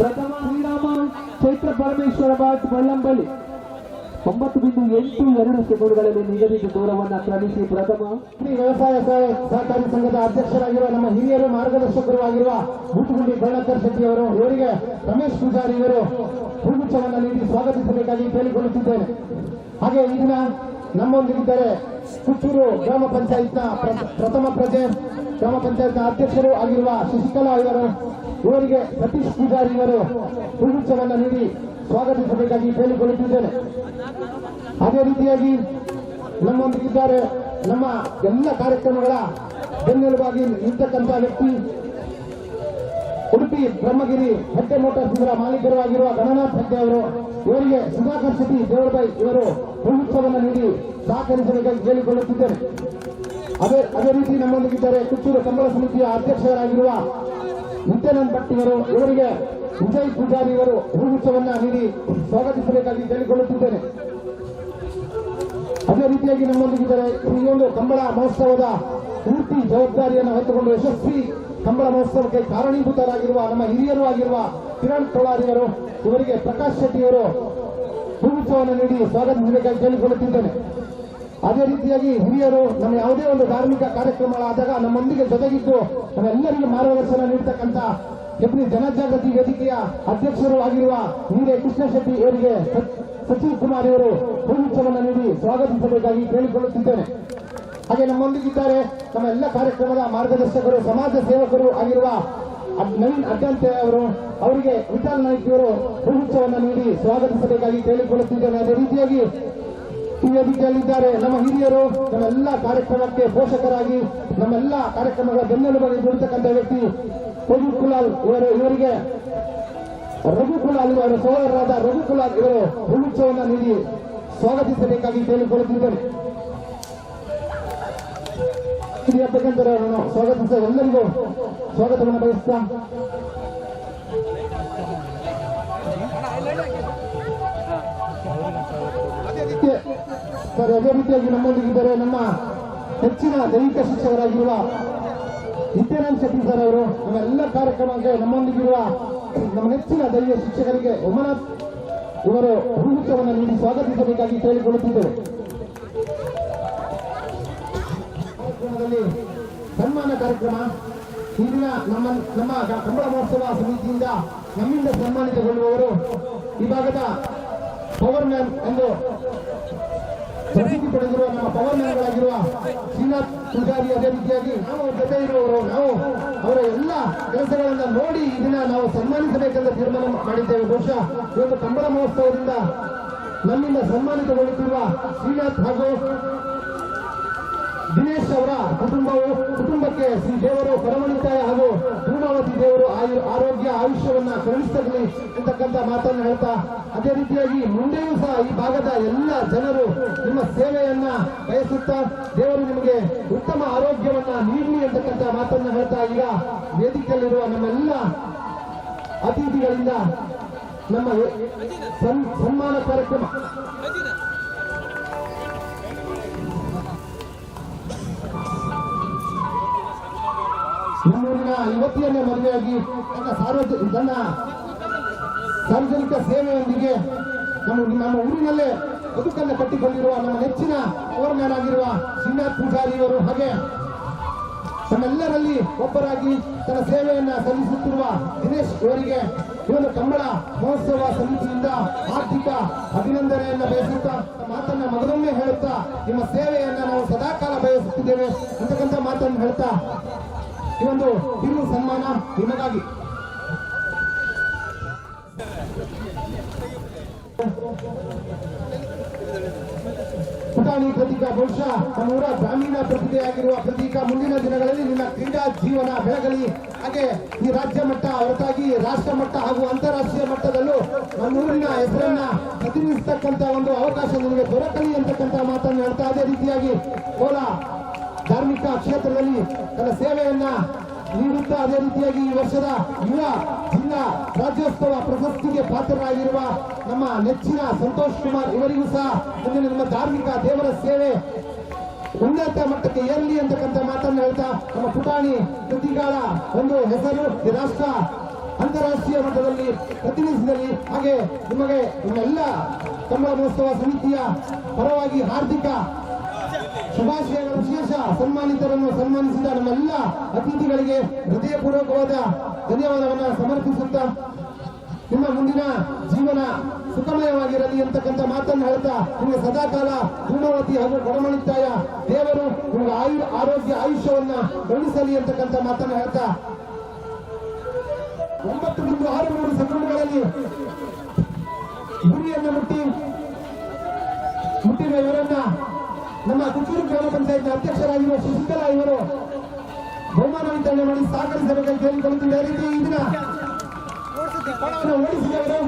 ಪ್ರಥಮ ಶ್ರೀರಾಮ ಚೈತ್ರ ಪರಮೇಶ್ವರ ಭಟ್ ಬಳ್ಳಂಬಳ್ಳಿ 9.82 ಸೆಕೆಂಡ್ಗಳಲ್ಲಿ ನಿಗದಿತ ದೂರವನ್ನು ಕ್ರಮಿಸಿ ಪ್ರಥಮ ವ್ಯವಸಾಯ ಸಹಕಾರಿ ಸಂಘದ ಅಧ್ಯಕ್ಷರಾಗಿರುವ ನಮ್ಮ ಹಿರಿಯರು ಮಾರ್ಗದರ್ಶಕರು ಆಗಿರುವ ಬೂಟಗುಂಡಿ ಕರುಣಾಕರ್ ಶೆಟ್ಟಿ ಅವರು, ಇವರಿಗೆ ರಮೇಶ್ ಪೂಜಾರಿ ಇವರು ಹೂಗುಚ್ಛವನ್ನು ನೀಡಿ ಸ್ವಾಗತಿಸಬೇಕಾಗಿ ಕೇಳಿಕೊಳ್ಳುತ್ತಿದ್ದೇನೆ. ಹಾಗೆ ಈ ದಿನ ನಮ್ಮೊಂದಿಗಿದ್ದಾರೆ ಕುಚ್ಚೂರು ಗ್ರಾಮ ಪಂಚಾಯತ್ನ ಪ್ರಥಮ ಪ್ರಜೆ, ಗ್ರಾಮ ಪಂಚಾಯತ್ನ ಅಧ್ಯಕ್ಷರು ಆಗಿರುವ ಶಶಿಕಲಾ ಇವರು, ಇವರಿಗೆ ಸತೀಶ್ ಪೂಜಾರಿ ಇವರು ಹೂಗುಚ್ಛವನ್ನು ನೀಡಿ ಸ್ವಾಗತಿಸಬೇಕಾಗಿ ಕೇಳಿಕೊಳ್ಳುತ್ತಿದ್ದೇನೆ. ಅದೇ ರೀತಿಯಾಗಿ ನಮ್ಮೊಂದಿಗಿದ್ದಾರೆ ನಮ್ಮ ಎಲ್ಲ ಕಾರ್ಯಕ್ರಮಗಳ ಬೆನ್ನೆಲುಬಾಗಿ ನಿಂತಕ್ಕಂಥ ವ್ಯಕ್ತಿ, ಉಡುಪಿ ಬ್ರಹ್ಮಗಿರಿ ಹೆಡ್ಡೆ ಮೋಟಾರ್ಸ್ ಇದರ ಮಾಲೀಕರು ಆಗಿರುವ ಗಣನಾಥ್ ಹೆಡ್ಡೆ ಅವರು, ಇವರಿಗೆ ಸುಧಾಕರ್ ಶೆಟ್ಟಿ ದೇವರಬಾಯಿ ಇವರು ಹೂಗುಚ್ಛವನ್ನು ನೀಡಿ ಸಹಕರಿಸಬೇಕಾಗಿ ಕೇಳಿಕೊಳ್ಳುತ್ತಿದ್ದೇನೆ. ಅದೇ ರೀತಿ ನಮ್ಮೊಂದಿಗಿದ್ದಾರೆ ಕುಚ್ಚೂರು ಕಂಬಳ ಸಮಿತಿಯ ಅಧ್ಯಕ್ಷರಾಗಿರುವ ನಿತ್ಯಾನಂದ್ ಭಟ್ ಇವರು, ಇವರಿಗೆ ವಿಜಯ್ ಪೂಜಾರಿ ಇವರು ಹೂಗುಚ್ಛವನ್ನ ನೀಡಿ ಸ್ವಾಗತಿಸಬೇಕಾಗಿ ಕೇಳಿಕೊಳ್ಳುತ್ತಿದ್ದೇನೆ. ಅದೇ ರೀತಿಯಾಗಿ ನಮ್ಮೊಂದಿಗಿದ್ದಾರೆ ಈ ಒಂದು ಕಂಬಳ ಮಹೋತ್ಸವದ ಪೂರ್ತಿ ಜವಾಬ್ದಾರಿಯನ್ನು ಹೊತ್ತುಕೊಂಡು ಯಶಸ್ವಿ ಕಂಬಳ ಮಹೋತ್ಸವಕ್ಕೆ ಕಾರಣೀಭೂತರಾಗಿರುವ ನಮ್ಮ ಹಿರಿಯರು ಆಗಿರುವ ಕಿರಣ್ ತೊಳಾರಿಯವರು, ಇವರಿಗೆ ಪ್ರಕಾಶ್ ಶೆಟ್ಟಿಯವರು ಹೂಗುಚ್ಛವನ್ನು ನೀಡಿ ಸ್ವಾಗತಿಸಬೇಕಾಗಿ ಕೇಳಿಕೊಳ್ಳುತ್ತಿದ್ದೇನೆ. ಅದೇ ರೀತಿಯಾಗಿ ಹಿರಿಯರು ನಮ್ಮ ಯಾವುದೇ ಒಂದು ಧಾರ್ಮಿಕ ಕಾರ್ಯಕ್ರಮಗಳಾದಾಗ ನಮ್ಮೊಂದಿಗೆ ಜೊತೆಗಿದ್ದು ನಮ್ಮೆಲ್ಲರಿಗೂ ಮಾರ್ಗದರ್ಶನ ನೀಡತಕ್ಕಂಥ ಹೆಬ್ರಿ ಜನಜಾಗೃತಿ ವೇದಿಕೆಯ ಅಧ್ಯಕ್ಷರು ಆಗಿರುವ ನೀರೇ ಕೃಷ್ಣ ಶೆಟ್ಟಿ ಇವರಿಗೆ ಸಚಿವ್ ಕುಮಾರ್ ಇವರು ಹೂಗುಚ್ಛವನ್ನು ನೀಡಿ ಸ್ವಾಗತಿಸಬೇಕಾಗಿ ಕೇಳಿಕೊಳ್ಳುತ್ತಿದ್ದೇನೆ. ಹಾಗೆ ನಮ್ಮೊಂದಿಗಿದ್ದಾರೆ ನಮ್ಮ ಎಲ್ಲ ಕಾರ್ಯಕ್ರಮದ ಮಾರ್ಗದರ್ಶಕರು, ಸಮಾಜ ಸೇವಕರು ಆಗಿರುವ ನವೀನ್ ಅಡ್ಡಂತೆ ಅವರು, ಅವರಿಗೆ ವಿಠಲ್ ನಾಯ್ಕ ಇವರು ಹೂಗುಚ್ಛವನ್ನು ನೀಡಿ ಸ್ವಾಗತಿಸಬೇಕಾಗಿ ಕೇಳಿಕೊಳ್ಳುತ್ತಿದ್ದೇನೆ. ಅದೇ ರೀತಿಯಾಗಿ ಈ ವೇದಿಕೆಯಲ್ಲಿದ್ದಾರೆ ನಮ್ಮ ಹಿರಿಯರು, ನಮ್ಮೆಲ್ಲ ಕಾರ್ಯಕ್ರಮಕ್ಕೆ ಪೋಷಕರಾಗಿ ನಮ್ಮೆಲ್ಲ ಕಾರ್ಯಕ್ರಮಗಳ ಬೆನ್ನೆಲುಬಾಗಿ ದುಡಿತಕ್ಕಂಥ ವ್ಯಕ್ತಿ ರಘುಕುಲಾಲ್ ಇವರು, ಇವರಿಗೆ ರಘುಕುಲಾಲ್ ಇವರ ಸಹೋದರರಾದ ರಘುಕುಲಾಲ್ ಇವರು ಹೂಗುಚ್ಛವನ್ನು ನೀಡಿ ಸ್ವಾಗತಿಸಬೇಕಾಗಿ ಕೇಳಿಕೊಳ್ಳುತ್ತಿದ್ದೇನೆ. ಹಿರಿಯ ಬೇಕಂತರವರನ್ನು ಸ್ವಾಗತಿಸ ಎಲ್ಲರಿಗೂ ಸ್ವಾಗತವನ್ನು ಬಯಸ್ತಾ ಸರ್, ಅದೇ ರೀತಿಯಾಗಿ ನಮ್ಮೊಂದಿಗಿದ್ದಾರೆ ನಮ್ಮ ಹೆಚ್ಚಿನ ದೈಹಿಕ ಶಿಕ್ಷಕರಾಗಿರುವ ನಿತ್ಯಾನಂದ್ ಶೆಟ್ಟಿ ಸರ್ ಅವರು, ನಮ್ಮ ಎಲ್ಲ ಕಾರ್ಯಕ್ರಮಕ್ಕೆ ನಮ್ಮೊಂದಿಗಿರುವ ನಮ್ಮ ನೆಚ್ಚಿನ ದೈಹಿಕ ಶಿಕ್ಷಕರಿಗೆ ಉಮನಾಥ್ ಇವರು ಹೂಗುಚ್ಛವನ್ನು ನೀಡಿ ಸ್ವಾಗತಿಸಬೇಕಾಗಿ ಕೇಳಿಕೊಳ್ಳುತ್ತಿದ್ದೇವೆ. ಸನ್ಮಾನ ಕಾರ್ಯಕ್ರಮ ಈ ದಿನ ನಮ್ಮ ಕಂಬಳ ಮಹೋತ್ಸವ ಸಮಿತಿಯಿಂದ ನಮ್ಮಿಂದ ಸನ್ಮಾನಿತಗೊಳ್ಳುವವರು ಈ ಭಾಗದ ಪವರ್ ಮ್ಯಾನ್ ಎಂದು ಪ್ರಸಿದ್ಧಿ ಪಡೆದಿರುವ ನಮ್ಮ ಪವರ್ ಮ್ಯಾನ್ಗಳಾಗಿರುವ ಶ್ರೀನಾಥ್ ಪೂಜಾರಿ. ಅದೇ ರೀತಿಯಾಗಿ ನಾವು ಜೊತೆ ಇರುವವರು, ನಾವು ಅವರ ಎಲ್ಲ ಕೆಲಸಗಳನ್ನ ನೋಡಿ ಈ ದಿನ ನಾವು ಸನ್ಮಾನಿಸಬೇಕೆಂದು ತೀರ್ಮಾನ ಮಾಡಿದ್ದೇವೆ. ಬಹುಶಃ ಈ ಒಂದು ಕಂಬಳ ಮಹೋತ್ಸವದಿಂದ ನಮ್ಮಿಂದ ಸನ್ಮಾನಿತಗೊಳ್ಳುತ್ತಿರುವ ಶ್ರೀನಾಥ್ ಹಾಗೂ ದಿನೇಶ್ ಅವರ ಕುಟುಂಬಕ್ಕೆ ಶ್ರೀ ದೇವರು ಕರಮಣಿತಾಯ ಹಾಗೂ ಪೂರ್ಣಾವತಿ ದೇವರು ಆರೋಗ್ಯ ಆಯುಷ್ಯವನ್ನ ಕರುಣಿಸಲಿ ಅಂತಕ್ಕಂಥ ಮಾತನ್ನು ಹೇಳ್ತಾ, ಅದೇ ರೀತಿಯಾಗಿ ಮುಂದೆಯೂ ಸಹ ಈ ಭಾಗದ ಎಲ್ಲ ಜನರು ನಿಮ್ಮ ಸೇವೆಯನ್ನ ಬಯಸುತ್ತಾ ದೇವರು ನಿಮಗೆ ಉತ್ತಮ ಆರೋಗ್ಯವನ್ನ ನೀಡಲಿ ಅಂತಕ್ಕಂಥ ಮಾತನ್ನು ಹೇಳ್ತಾ, ಈಗ ವೇದಿಕೆಯಲ್ಲಿರುವ ನಮ್ಮೆಲ್ಲ ಅತಿಥಿಗಳಿಂದ ನಮ್ಮ ಸನ್ಮಾನ ಕಾರ್ಯಕ್ರಮ ನಮ್ಮೂರಿನ ಯುವತಿಯನ್ನೇ ಮದುವೆಯಾಗಿ ತನ್ನ ಸಾರ್ವಜನಿಕ ಸೇವೆಯೊಂದಿಗೆ ನಮ್ಮ ಊರಿನಲ್ಲೇ ಬದುಕನ್ನು ಕಟ್ಟಿಕೊಂಡಿರುವ ನಮ್ಮ ನೆಚ್ಚಿನ ಪವರ್ ಮ್ಯಾನ್ ಆಗಿರುವ ಶ್ರೀನಾಥ್ ಪೂಜಾರಿಯವರು, ಹಾಗೆ ತಮ್ಮೆಲ್ಲರಲ್ಲಿ ಒಬ್ಬರಾಗಿ ತನ್ನ ಸೇವೆಯನ್ನ ಸಲ್ಲಿಸುತ್ತಿರುವ ದಿನೇಶ್ ಅವರಿಗೆ ಈ ಒಂದು ಕಂಬಳ ಮಹೋತ್ಸವ ಸಮಿತಿಯಿಂದ ಆರ್ಥಿಕ ಅಭಿನಂದನೆಯನ್ನ ಬಯಸುತ್ತಾ ಮಾತನ್ನ ಮೊದಲೊಮ್ಮೆ ಹೇಳುತ್ತಾ, ನಿಮ್ಮ ಸೇವೆಯನ್ನ ನಾವು ಸದಾಕಾಲ ಬಯಸುತ್ತಿದ್ದೇವೆ ಅಂತಕ್ಕಂಥ ಮಾತನ್ನು ಹೇಳ್ತಾ ಈ ಒಂದು ಕಿರು ಸನ್ಮಾನ ನಿಮಗಾಗಿ. ಪುಟಾಣಿ ಪ್ರತೀಕ ಬಹುಶಃ ನಮ್ಮೂರ ಗ್ರಾಮೀಣ ಪ್ರತಿಭೆಯಾಗಿರುವ ಪ್ರತೀಕ ಮುಂದಿನ ದಿನಗಳಲ್ಲಿ ನಿನ್ನ ಕ್ರೀಡಾ ಜೀವನ ಬೆಳಗಲಿ, ಹಾಗೆ ಈ ರಾಜ್ಯ ಮಟ್ಟ ಹೊರತಾಗಿ ರಾಷ್ಟ್ರ ಮಟ್ಟ ಹಾಗೂ ಅಂತಾರಾಷ್ಟ್ರೀಯ ಮಟ್ಟದಲ್ಲೂ ನಮ್ಮೂರಿನ ಹೆಸರನ್ನ ಪ್ರತಿನಿಧಿಸತಕ್ಕಂತ ಒಂದು ಅವಕಾಶ ನಿಮಗೆ ದೊರಕಲಿ ಅಂತಕ್ಕಂಥ ಮಾತನ್ನು ಹೇಳ್ತಾ, ಅದೇ ರೀತಿಯಾಗಿ ಕೋಲಾ ಧಾರ್ಮಿಕ ಕ್ಷೇತ್ರದಲ್ಲಿ ತನ್ನ ಸೇವೆಯನ್ನ ನೀಡುತ್ತಾ, ಅದೇ ರೀತಿಯಾಗಿ ಈ ವರ್ಷದ ಯುವ ಜಿಲ್ಲಾ ರಾಜ್ಯೋತ್ಸವ ಪ್ರಶಸ್ತಿಗೆ ಪಾತ್ರರಾಗಿರುವ ನಮ್ಮ ನೆಚ್ಚಿನ ಸಂತೋಷ್ ಕುಮಾರ್ ಇವರಿಗೂ ಸಹ ಮುಂದಿನ ನಮ್ಮ ಧಾರ್ಮಿಕ ದೇವರ ಸೇವೆ ಉನ್ನತ ಮಟ್ಟಕ್ಕೆ ಏರಲಿ ಅಂತಕ್ಕಂಥ ಮಾತನ್ನು ಹೇಳ್ತಾ, ನಮ್ಮ ಪುಟಾಣಿ ಕೃತಿಗಳ ಒಂದು ಹೆಸರು ಈ ರಾಷ್ಟ್ರ ಅಂತಾರಾಷ್ಟ್ರೀಯ ಮಟ್ಟದಲ್ಲಿ ಪ್ರತಿನಿಧಿಸಿದಲ್ಲಿ ಹಾಗೆ ನಿಮಗೆ ನಿಮ್ಮೆಲ್ಲ ಕಂಬಳ ಮಹೋತ್ಸವ ಸಮಿತಿಯ ಪರವಾಗಿ ಹಾರ್ದಿಕ ಶುಭಾಶಯಗಳು. ವಿಶೇಷ ಸನ್ಮಾನಿತರನ್ನು ಸನ್ಮಾನಿಸಿದ ನಮ್ಮೆಲ್ಲ ಅತಿಥಿಗಳಿಗೆ ಹೃದಯಪೂರ್ವಕವಾದ ಧನ್ಯವಾದವನ್ನು ಸಮರ್ಪಿಸುತ್ತಾ ನಿಮ್ಮ ಮುಂದಿನ ಜೀವನ ಸುಖಮಯವಾಗಿರಲಿ ಅಂತಕ್ಕಂಥ ಮಾತನ್ನು ಹೇಳ್ತಾ ನಿಮಗೆ ಸದಾಕಾಲ ಪೂರ್ಣವತಿ ಹಾಗೂ ಗುಣಮಣಿತಾಯ ದೇವರು ನಿಮಗೆ ಆರೋಗ್ಯ ಆಯುಷ್ಯವನ್ನ ಗಳಿಸಲಿ ಅಂತಕ್ಕಂಥ ಮಾತನ್ನು ಹೇಳ್ತಾ 9.63 ಸೆಕೆಂಡ್ಗಳಲ್ಲಿ ಗುರಿಯನ್ನು ಮುಟ್ಟಿದ ಇವರನ್ನ ನಮ್ಮ ಕುಚ್ಚೂರು ಗ್ರಾಮ ಪಂಚಾಯತ್ ಅಧ್ಯಕ್ಷರಾಗಿರುವ ಶಶಿಕಲಾ ಇವರು ಬಹುಮಾನ ವಿತರಣೆ ಮಾಡಿ ಸಹಕರಿಸಬೇಕೆಂದು ಕೇಳಿಕೊಳ್ಳುತ್ತಿದ್ದಾರೆ. ಈ ದಿನ ಓಡಿಸಿದವರು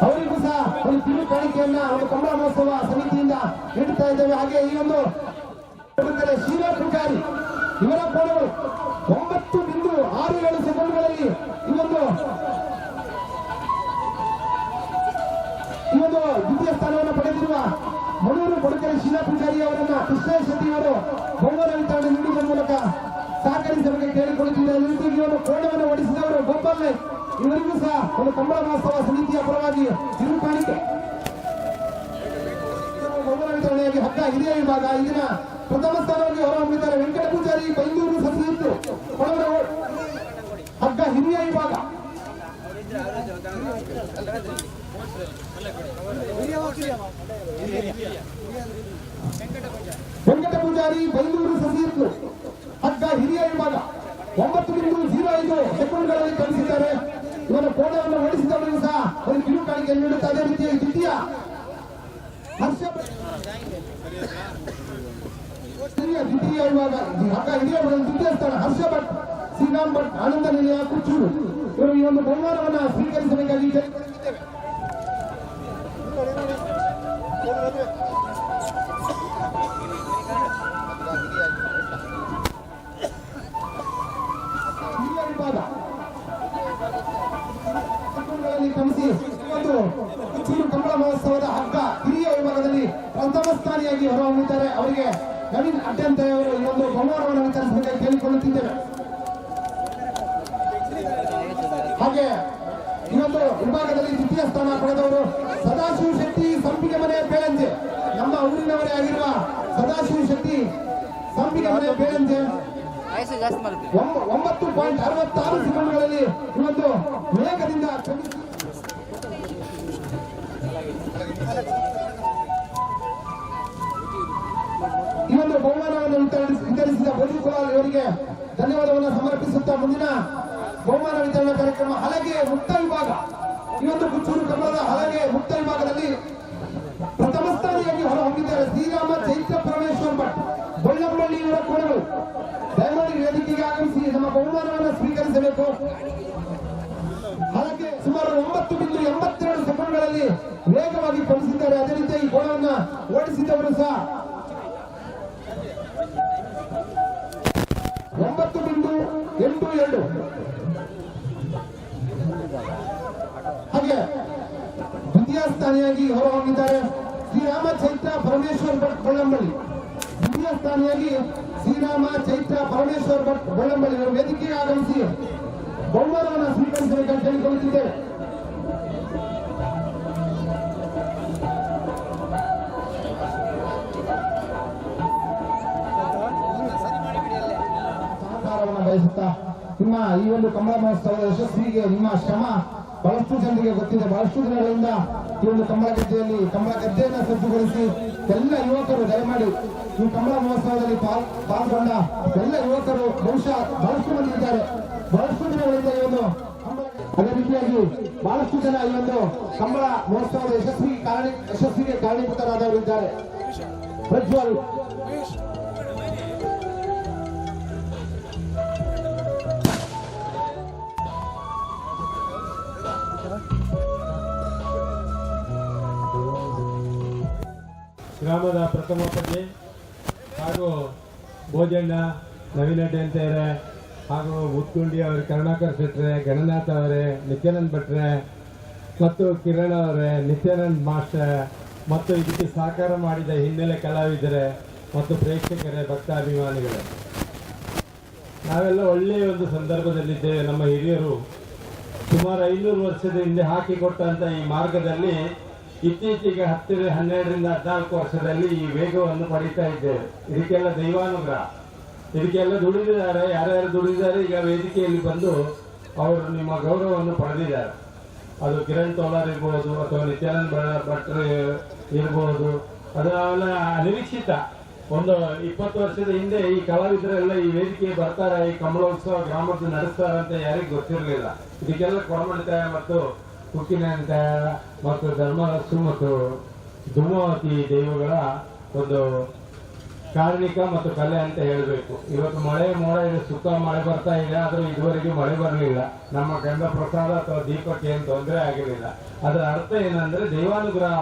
ಅವರಿಗೂ ಸಹ ಒಂದು ಕಿರು ಕಾಣಿಕೆಯನ್ನ ಒಂದು ಕಂಬಳ ಮಹೋತ್ಸವ ಸಮಿತಿಯಿಂದ ನೀಡುತ್ತಾ ಇದ್ದೇವೆ. ಹಾಗೆ ಈ ಒಂದು ಶೀಲಾ ಪೂಜಾರಿ ಇವರ ಕೋಣಗಳು 9.67 ಸೆಕೆಂಡ್ಗಳಲ್ಲಿ ಈ ಒಂದು ದ್ವಿತೀಯ ಸ್ಥಾನವನ್ನು ಪಡೆದಿರುವ ಮನೂರು ಬಡಕರೆ ಶೀಲಾ ಪೂಜಾರಿ ಅವರನ್ನ ಕೃಷ್ಣ ಶೆಟ್ಟಿ ಅವರು ಬಹುಮಾನ ವಿತರಣೆ ನೀಡುವ ಮೂಲಕ ಸಹಕರಿಸಬೇಕು ಕೇಳಿಕೊಳ್ಳುತ್ತಿದ್ದಾರೆ. ಈ ಒಂದು ಕೋಣವನ್ನು ಓಡಿಸಿದವರು ಗೋಪಾಲ್ ನಾಯ್ಕ್ ಇವರಿಗೂ ಸಹ ಒಂದು ಕಂಬಳ ಮಹೋತ್ಸವ ಸಮಿತಿಯ ಪರವಾಗಿ ಕಿರು ಕಾಣಿಕೆ ಬಹುಮಾನ ವಿತರಣೆಯಾಗಿ ಹಗ್ಗ ಹಿರಿಯ ವಿಭಾಗ ಇದನ್ನ ಪ್ರಥಮ ಸ್ಥಾನವಾಗಿ ಹೊರಹೊಮ್ಮಿದ್ದಾರೆ. ವೆಂಕಟ ಪೂಜಾರಿ ಬೈಂದೂರು ಸಸಿ ಇತ್ತು ಹಗ್ಗ ಹಿರಿಯ ವಿಭಾಗ. ವೆಂಕಟ ಪೂಜಾರಿ ಬೈಂದೂರು ಸಸಿ ಇತ್ತು ಹಗ್ಗ ಹಿರಿಯ ವಿಭಾಗ 9.05 ಸೆಕೆಂಡ್ಗಳಲ್ಲಿ ಕಳಿಸಿದ್ದಾರೆ. ಇವರ ಕೋಣವನ್ನು ಓಡಿಸಿದವರಿಗೂ ಸಹ ಒಂದು ಕಿರು ಕಾಣಿಕೆ ನೀಡುತ್ತಾ ಅದೇ ರೀತಿ ದ್ವಿತೀಯ ವಿಭಾಗ ಹಗ್ಗ ಹಿರಿಯ ದ್ವಿತೀಯ ಸ್ಥಾನ ಹರ್ಷ ಭಟ್, ಶ್ರೀರಾಮ್ ಭಟ್, ಆನಂದ ನಿಲಯ, ಕುಚ್ಚೂರು ಇವರು ಈ ಒಂದು ಬಹುಮಾನವನ್ನು ಸ್ವೀಕರಿಸಬೇಕಾಗಿ ಕೇಳಿಕೊಳ್ಳುತ್ತಿದ್ದೇವೆ. ವಿಭಾಗ ಕ್ರಮಿಸಿ ಒಂದು ಕಿರು ಕಂಬಳ ಮಹೋತ್ಸವದ ಹಗ್ಗ ಹಿರಿಯ ವಿಭಾಗದಲ್ಲಿ ಪ್ರಥಮ ಸ್ಥಾನಿಯಾಗಿ ಹೊರಹೊಮ್ಮಿದ್ದಾರೆ. ಅವರಿಗೆ ನವೀನ್ ಅಡ್ಡಂತೆ ಅವರು ಈ ಒಂದು ಬಹುಮಾನವನ್ನು ವಿತರಿಸಬೇಕಾಗಿ ಕೇಳಿಕೊಳ್ಳುತ್ತಿದ್ದೇವೆ. ಹಾಗೆ ಈ ಒಂದು ವಿಭಾಗದಲ್ಲಿ ದ್ವಿತೀಯ ಸ್ಥಾನ ಪಡೆದವರು ಸದಾಶಿವ ಶೆಟ್ಟಿ ಸಂಪಿಗೆ ಮನೆ ಬೇಳಂಜೆ, ನಮ್ಮ ಊರಿನವರೇ ಆಗಿರುವ ಸದಾಶಿವ ಶೆಟ್ಟಿ ಸಂಪಿಗೆ ಮನೆ ಬೇಳಂಜೆ 9.66 ಸೆಕೆಂಡ್ಗಳಲ್ಲಿ ಇವತ್ತು ವೇಗದಿಂದ ಈ ಒಂದು ಬಹುಮಾನವನ್ನು ವಿತರಿಸಿದ ಬೋಧಿಕುಲಾಲ್ ಇವರಿಗೆ ಧನ್ಯವಾದವನ್ನು ಸಮರ್ಪಿಸುತ್ತಾ ಮುಂದಿನ ಬಹುಮಾನ ವಿತರಣಾ ಕಾರ್ಯಕ್ರಮ ಹಲಗೆ ಮುಕ್ತ ವಿಭಾಗ. ಈ ಒಂದು ಕುಚ್ಚೂರು ಕಂಬಳದ ಹಲಗೆ ಮುಕ್ತ ವಿಭಾಗದಲ್ಲಿ ಪ್ರಥಮ ಸ್ಥಾನಿಯಾಗಿ ಹೊರಹೊಮ್ಮಿದ್ದಾರೆ ಶ್ರೀರಾಮ ಚೈತ್ರ ಪರಮೇಶ್ವರ್ ಭಟ್, ಬೊಳ್ಳಂಬಳ್ಳಿ ಇವರ ಕೋಣಗಳು. ದಯಮಾಡಿ ವೇದಿಕೆಗೆ ಆಗಮಿಸಿ ನಮ್ಮ ಬಹುಮಾನವನ್ನು ಸ್ವೀಕರಿಸಬೇಕು. ಹಲಗೆ ಸುಮಾರು 9.82 ಸೆಕೆಂಡ್ಗಳಲ್ಲಿ ವೇಗವಾಗಿ ಕಳಿಸಿದ್ದಾರೆ. ಅದೇ ರೀತಿ ಈ ಕೋಣವನ್ನು ಓಡಿಸಿದವರು ಸಹ 9.82. ಹಾಗೆ ದ್ವಿತೀಯ ಸ್ಥಾನಿಯಾಗಿ ಹೊರಹೊಮ್ಮಿದ್ದಾರೆ ಶ್ರೀರಾಮ ಚೈತ್ರ ಪರಮೇಶ್ವರ್ ಭಟ್ ಬೊಳ್ಳಂಬಳ್ಳಿ. ದ್ವಿತೀಯ ಸ್ಥಾನಿಯಾಗಿ ಶ್ರೀರಾಮ ಚೈತ್ರ ಪರಮೇಶ್ವರ್ ಭಟ್ ಬೊಳ್ಳಂಬಳ್ಳಿ ಅವರು ವೇದಿಕೆಗೆ ಆಗಮಿಸಿ ಬಹುಮಾನವನ್ನು ಸ್ವೀಕರಿಸಬೇಕಂತ ಕೇಳಿಕೊಳ್ಳುತ್ತಿದ್ದೇವೆ. ಸಹಕಾರವನ್ನು ಬಯಸುತ್ತಾ ನಿಮ್ಮ ಈ ಒಂದು ಕಂಬಳ ಮಹೋತ್ಸವದ ಯಶಸ್ವಿಗೆ ನಿಮ್ಮ ಶ್ರಮ ಬಹಳಷ್ಟು ಜನರಿಗೆ ಗೊತ್ತಿದೆ. ಬಹಳಷ್ಟು ದಿನಗಳಿಂದ ಈ ಒಂದು ಕಂಬಳ ಗದ್ದೆಯನ್ನು ಸಜ್ಜುಗೊಳಿಸಿ ಎಲ್ಲ ಯುವಕರು ದಯಮಾಡಿ ಈ ಕಂಬಳ ಮಹೋತ್ಸವದಲ್ಲಿ ಪಾಲ್ಗೊಂಡ ಎಲ್ಲ ಯುವಕರು ಬಹುಶಃ ಬಹಳಷ್ಟು ಮಂದಿ ಇದ್ದಾರೆ. ಬಹಳಷ್ಟು ದಿನಗಳಿಂದ ಈ ಒಂದು ಅದೇ ರೀತಿಯಾಗಿ ಬಹಳಷ್ಟು ಜನ ಈ ಒಂದು ಕಂಬಳ ಮಹೋತ್ಸವದ ಯಶಸ್ವಿಗೆ ಕಾರಣೀಭೂತರಾದವರು ಇದ್ದಾರೆ. ಪ್ರಜ್ವಲ್, ಗ್ರಾಮದ ಪ್ರಥಮ ಪತಿ ಹಾಗೂ ಭೋಜಣ್ಣ, ನವೀನ ಅಡ್ಡಂತೆಯವರೇ ಹಾಗೂ ಮುತ್ಗುಂಡಿ ಅವರೇ, ಕರುಣಾಕರ್ ಶೆಟ್ರೆ, ಗಣನಾಥ್ ಅವರೇ, ನಿತ್ಯಾನಂದ್ ಭಟ್ರೆ ಮತ್ತು ಕಿರಣ್ ಅವರೇ, ನಿತ್ಯಾನಂದ್ ಮಾಸ್ಟರ್ ಮತ್ತು ಇದಕ್ಕೆ ಸಹಕಾರ ಮಾಡಿದ ಹಿನ್ನೆಲೆ ಕಲಾವಿದರೇ ಮತ್ತು ಪ್ರೇಕ್ಷಕರೇ, ಭಕ್ತಾಭಿಮಾನಿಗಳೇ, ನಾವೆಲ್ಲ ಒಳ್ಳೆಯ ಒಂದು ಸಂದರ್ಭದಲ್ಲಿದ್ದೇವೆ. ನಮ್ಮ ಹಿರಿಯರು ಸುಮಾರು 500 ವರ್ಷದ ಹಿಂದೆ ಹಾಕಿಕೊಟ್ಟಂತ ಈ ಮಾರ್ಗದಲ್ಲಿ ಇತ್ತೀಚೆಗೆ 12ರಿಂದ 14 ವರ್ಷದಲ್ಲಿ ಈ ವೇಗವನ್ನು ಪಡೀತಾ ಇದ್ದೇವೆ. ಇದಕ್ಕೆಲ್ಲ ದೈವಾನುಗ್ರಹ. ಇದಕ್ಕೆಲ್ಲ ದುಡಿದಿದ್ದಾರೆ. ಯಾರ್ಯಾರು ದುಡಿದಿದ್ದಾರೆ ಈಗ ವೇದಿಕೆಯಲ್ಲಿ ಬಂದು ಅವರು ನಿಮ್ಮ ಗೌರವವನ್ನು ಪಡೆದಿದ್ದಾರೆ. ಅದು ಕಿರಣ್ ತೋಲಾರ್ ಇರ್ಬೋದು ಅಥವಾ ನಿತ್ಯಾನಂದ ಭಟ್ರು ಇರ್ಬೋದು. ಅದೆಲ್ಲ ಅನಿರೀಕ್ಷಿತ. ಒಂದು 20 ವರ್ಷದ ಹಿಂದೆ ಈ ಕಲಾವಿದರೆಲ್ಲ ಈ ವೇದಿಕೆ ಬರ್ತಾರೆ, ಈ ಕಮಲೋತ್ಸವ ಗ್ರಾಮದ್ದು ನಡೆಸ್ತಾರೆ ಅಂತ ಯಾರಿಗೂ ಗೊತ್ತಿರಲಿಲ್ಲ. ಇದಕ್ಕೆಲ್ಲ ಕೊಡಮಣಿತಾಯ ಮತ್ತು ಕುಕ್ಕಿನಂತಾಯ ಮತ್ತು ಧರ್ಮರಸು ಮತ್ತು ಧೂಮವತಿ ದೈವಗಳ ಒಂದು ಕಾರಣಿಕ ಮತ್ತು ಕಲೆ ಅಂತ ಹೇಳಬೇಕು. ಇವತ್ತು ಮಳೆ ಮೋಡ ಇದೆ, ಸುತ್ತ ಮಳೆ ಬರ್ತಾ ಇದೆ, ಆದರೂ ಇದುವರೆಗೆ ಮಳೆ ಬರಲಿಲ್ಲ. ನಮ್ಮ ಗಂಧ ಪ್ರಸಾದ ಅಥವಾ ದೀಪಕ್ಕೆ ಏನು ತೊಂದರೆ ಆಗಿರಲಿಲ್ಲ. ಅದರ ಅರ್ಥ ಏನಂದ್ರೆ ದೈವಾನುಗ್ರಹ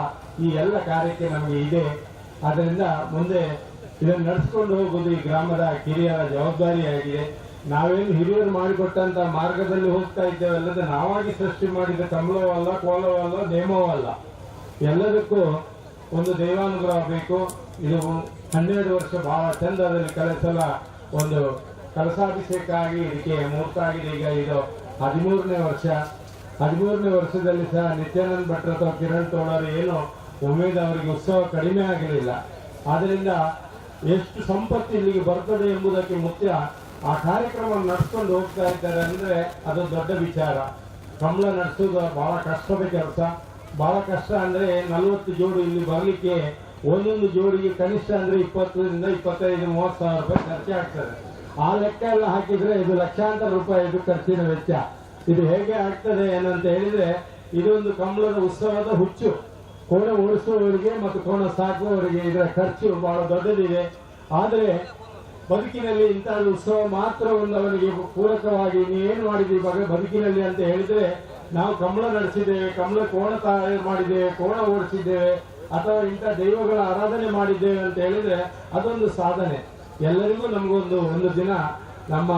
ಈ ಎಲ್ಲ ಕಾರ್ಯಕ್ಕೆ ನಮಗೆ ಇದೆ. ಆದ್ದರಿಂದ ಮುಂದೆ ಇದನ್ನು ನಡೆಸ್ಕೊಂಡು ಹೋಗುವುದು ಈ ಗ್ರಾಮದ ಕಿರಿಯರ ಜವಾಬ್ದಾರಿಯಾಗಿದೆ. ನಾವೇನು ಹಿರಿಯರು ಮಾಡಿಕೊಟ್ಟಂತ ಮಾರ್ಗದಲ್ಲಿ ಹೋಗ್ತಾ ಇದ್ದೇವೆ. ಅಲ್ಲದೆ ನಾವಾಗಿ ಸೃಷ್ಟಿ ಮಾಡಿದ ಕಮಲವಲ್ಲ, ಕೋಲವಲ್ಲ, ನೇಮವಲ್ಲ. ಎಲ್ಲದಕ್ಕೂ ಒಂದು ದೈವಾನುಗ್ರಹ ಬೇಕು. ಇದು 12 ವರ್ಷ ಬಹಳ ಚಂದದಲ್ಲಿ ಕಳಿಸಲ ಒಂದು ಕಲಸಾಭಿಷೇಕ ಆಗಿ ಇದಕ್ಕೆ ಮುಹೂರ್ತ ಆಗಿದೆ. ಈಗ ಇದು 13ನೇ ವರ್ಷ. 13ನೇ ವರ್ಷದಲ್ಲಿ ಸಹ ನಿತ್ಯಾನಂದ ಭಟ್ರು ಅಥವಾ ಕಿರಣ್ ತೋಳರು ಏನು ಉಮೇದ್ ಅವರಿಗೆ ಉತ್ಸವ ಕಡಿಮೆ ಆಗಲಿಲ್ಲ. ಆದ್ದರಿಂದ ಎಷ್ಟು ಸಂಪತ್ತು ಇಲ್ಲಿಗೆ ಬರ್ತದೆ ಎಂಬುದಕ್ಕೆ ಮುಖ್ಯ ಆ ಕಾರ್ಯಕ್ರಮ ನಡೆಸ್ಕೊಂಡು ಹೋಗ್ತಾ ಇದ್ದಾರೆ ಅಂದ್ರೆ ಅದು ದೊಡ್ಡ ವಿಚಾರ. ಕಮಲ ನಡೆಸೋದು ಬಹಳ ಕಷ್ಟದ ಕೆಲಸ. ಬಹಳ ಕಷ್ಟ ಅಂದ್ರೆ 40 ಜೋಡಿ ಇಲ್ಲಿ ಬರಲಿಕ್ಕೆ ಒಂದೊಂದು ಜೋಡಿಗೆ ಕನಿಷ್ಠ ಅಂದ್ರೆ 20ರಿಂದ 25, 30 ಸಾವಿರ ರೂಪಾಯಿ ಖರ್ಚಾಗ್ತದೆ. ಆ ಲೆಕ್ಕ ಎಲ್ಲ ಹಾಕಿದ್ರೆ ಇದು ಲಕ್ಷಾಂತರ ರೂಪಾಯಿ ಇದು ಖರ್ಚಿನ ವೆಚ್ಚ. ಇದು ಹೇಗೆ ಆಗ್ತದೆ ಏನಂತ ಹೇಳಿದ್ರೆ ಇದೊಂದು ಕಮಲದ ಉತ್ಸವದ ಹುಚ್ಚು. ಕೋಣ ಓಡಿಸುವವರಿಗೆ ಮತ್ತು ಕೋಣ ಸಾಕುವವರಿಗೆ ಇದರ ಖರ್ಚು ಬಹಳ ದೊಡ್ಡದಿದೆ. ಆದರೆ ಬದುಕಿನಲ್ಲಿ ಇಂತಹ ಉತ್ಸವ ಮಾತ್ರ ಒಂದು ಅವನಿಗೆ ಪೂರಕವಾಗಿ ನೀವೇನು ಮಾಡಿದ್ದೀವಿ ಬದುಕಿನಲ್ಲಿ ಅಂತ ಹೇಳಿದ್ರೆ ನಾವು ಕಮಲ ನಡೆಸಿದ್ದೇವೆ, ಕಮಲ ಕೋಣ ತಯಾರು ಮಾಡಿದ್ದೇವೆ, ಕೋಣ ಓಡಿಸಿದ್ದೇವೆ ಅಥವಾ ಇಂಥ ದೈವಗಳ ಆರಾಧನೆ ಮಾಡಿದ್ದೇವೆ ಅಂತ ಹೇಳಿದ್ರೆ ಅದೊಂದು ಸಾಧನೆ. ಎಲ್ಲರಿಗೂ ನಮಗೊಂದು ದಿನ ನಮ್ಮ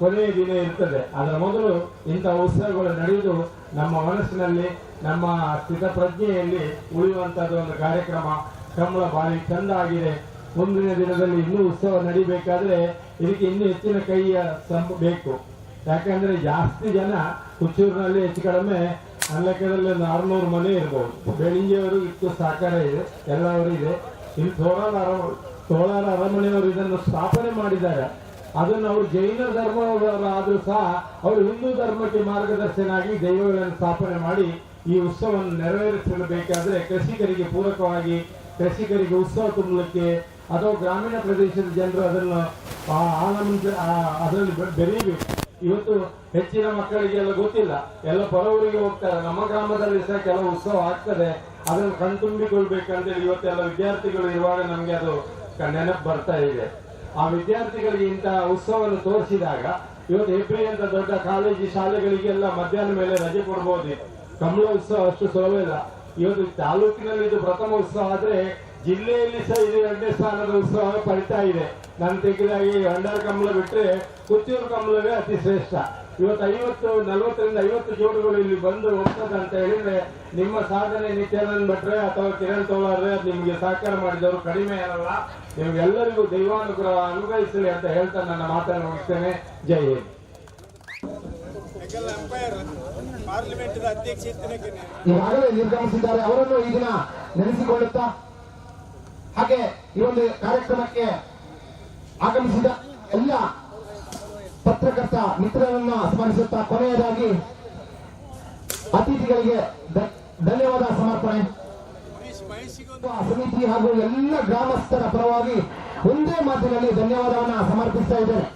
ಕೊನೆಯ ದಿನ ಇರ್ತದೆ. ಅದರ ಮೊದಲು ಇಂಥ ಉತ್ಸವಗಳು ನಡೆಯುವುದು ನಮ್ಮ ಮನಸ್ಸಿನಲ್ಲಿ, ನಮ್ಮ ಸ್ಥಿತಪ್ರಜ್ಞೆಯಲ್ಲಿ ಉಳಿಯುವಂತಹದ್ದು ಒಂದು ಕಾರ್ಯಕ್ರಮ. ಕಮಲ ಭಾರಿ ಚಂದ ಆಗಿದೆ. ಮುಂದಿನ ದಿನದಲ್ಲಿ ಇನ್ನೂ ಉತ್ಸವ ನಡಿಬೇಕಾದ್ರೆ ಇದಕ್ಕೆ ಇನ್ನೂ ಹೆಚ್ಚಿನ ಕೈಯ ಬೇಕು. ಯಾಕಂದ್ರೆ ಜಾಸ್ತಿ ಜನ ಹುಚ್ಚೂರಿನಲ್ಲಿ ಹೆಚ್ಚು ಕಡಿಮೆ ಲೆಕ್ಕದಲ್ಲಿ ಒಂದು 600 ಮನೆ ಇರ್ಬೋದು. ಬೆಳಿಂಜಿಯವರು ಇತ್ತು ಸಹಕಾರ ಇದೆ, ಎಲ್ಲವರು ಇದೆ. ಇಲ್ಲಿ ತೋಳಾರ ಅರಮನೆಯವರು ಇದನ್ನು ಸ್ಥಾಪನೆ ಮಾಡಿದ್ದಾರೆ. ಅದನ್ನು ಅವರು ಜೈನ ಧರ್ಮದವರಾದ್ರೂ ಸಹ ಅವರು ಹಿಂದೂ ಧರ್ಮಕ್ಕೆ ಮಾರ್ಗದರ್ಶನಾಗಿ ದೈವಗಳನ್ನು ಸ್ಥಾಪನೆ ಮಾಡಿ ಈ ಉತ್ಸವವನ್ನು ನೆರವೇರಿಸಬೇಕಾದ್ರೆ ಕೃಷಿಕರಿಗೆ ಪೂರಕವಾಗಿ, ಕೃಷಿಕರಿಗೆ ಉತ್ಸವ ತುಂಬಲಿಕ್ಕೆ ಅಥವಾ ಗ್ರಾಮೀಣ ಪ್ರದೇಶದ ಜನರು ಅದನ್ನು ಅದರಲ್ಲಿ ಬೆರೀಬೇಕು. ಇವತ್ತು ಹೆಚ್ಚಿನ ಮಕ್ಕಳಿಗೆಲ್ಲ ಗೊತ್ತಿಲ್ಲ, ಎಲ್ಲ ಪರವರಿಗೆ ಹೋಗ್ತಾರೆ. ನಮ್ಮ ಗ್ರಾಮದಲ್ಲಿ ಸಹ ಕೆಲವು ಉತ್ಸವ ಆಗ್ತದೆ, ಅದನ್ನು ಕಣ್ತುಂಬಿಕೊಳ್ಬೇಕಂತೇಳಿ ಇವತ್ತೆಲ್ಲ ವಿದ್ಯಾರ್ಥಿಗಳು ಇರುವಾಗ ನಮ್ಗೆ ಅದು ನೆನಪು ಬರ್ತಾ ಇದೆ. ಆ ವಿದ್ಯಾರ್ಥಿಗಳಿಗೆ ಇಂತಹ ಉತ್ಸವವನ್ನು ತೋರಿಸಿದಾಗ ಇವತ್ತು ಹೆಬ್ರಿ ಅಂತ ದೊಡ್ಡ ಕಾಲೇಜು ಶಾಲೆಗಳಿಗೆಲ್ಲ ಮಧ್ಯಾಹ್ನ ಮೇಲೆ ರಜೆ ಕೊಡ್ಬೋದು. ಕಮಲ ಉತ್ಸವ ಅಷ್ಟು ಸುಲಭ ಇಲ್ಲ. ಇವತ್ತು ತಾಲೂಕಿನಲ್ಲಿ ಇದು ಪ್ರಥಮ ಉತ್ಸವ ಆದ್ರೆ ಜಿಲ್ಲೆಯಲ್ಲಿ ಸಹ ಇದು 2ನೇ ಸ್ಥಾನದ ಉತ್ಸವ ಪಡಿತಾ ಇದೆ. ನಾನು ತೆಗೆದಾಗಿ ಅಂಡರ್ ಕಮಲ ಬಿಟ್ರೆ ಕುಚ್ಚೂರು ಕಮಲವೇ ಅತಿ ಶ್ರೇಷ್ಠ. ಇವತ್ತು 40ರಿಂದ 50 ಜೋಡುಗಳು ಇಲ್ಲಿ ಬಂದು ಹೋಗ್ತದೆ ಅಂತ ಹೇಳಿದ್ರೆ ನಿಮ್ಮ ಸಾಧನೆ ನಿತ್ಯಾನಂದ ಭಟ್ರೆ ಅಥವಾ ಕಿರಣ್ ತೋಲಾರ್ರೆ ನಿಮ್ಗೆ ಸಹಕಾರ ಮಾಡಿದವರು ಕಡಿಮೆ ಇರಲ್ಲ. ನಿಮ್ಗೆಲ್ಲರಿಗೂ ದೈವಾನುಗ್ರಹ ಅನುಗ್ರಹಿಸಲಿ ಅಂತ ಹೇಳ್ತಾ ನನ್ನ ಮಾತನ್ನು ಮುಗಿಸ್ತೇನೆ. ಜೈ ಹಿಂದ್. ಈಗಾಗಲೇ ನಿರ್ಗಮಿಸಿದ್ದಾರೆ. ಅವರನ್ನು ಈ ದಿನ ನೆನೆಸಿಕೊಳ್ಳುತ್ತಾ ಹಾಗೆ ಈ ಒಂದು ಕಾರ್ಯಕ್ರಮಕ್ಕೆ ಆಗಮಿಸಿದ ಎಲ್ಲ ಪತ್ರಕರ್ತ ಮಿತ್ರರನ್ನ ಸ್ಮರಿಸುತ್ತಾ ಕೊನೆಯದಾಗಿ ಅತಿಥಿಗಳಿಗೆ ಧನ್ಯವಾದ ಸಮರ್ಪಣೆ. ಸಮಿತಿ ಹಾಗೂ ಎಲ್ಲ ಗ್ರಾಮಸ್ಥರ ಪರವಾಗಿ ಒಂದೇ ಮಾತಿನಲ್ಲಿ ಧನ್ಯವಾದವನ್ನ ಸಮರ್ಪಿಸ್ತಾ ಇದ್ದೇನೆ.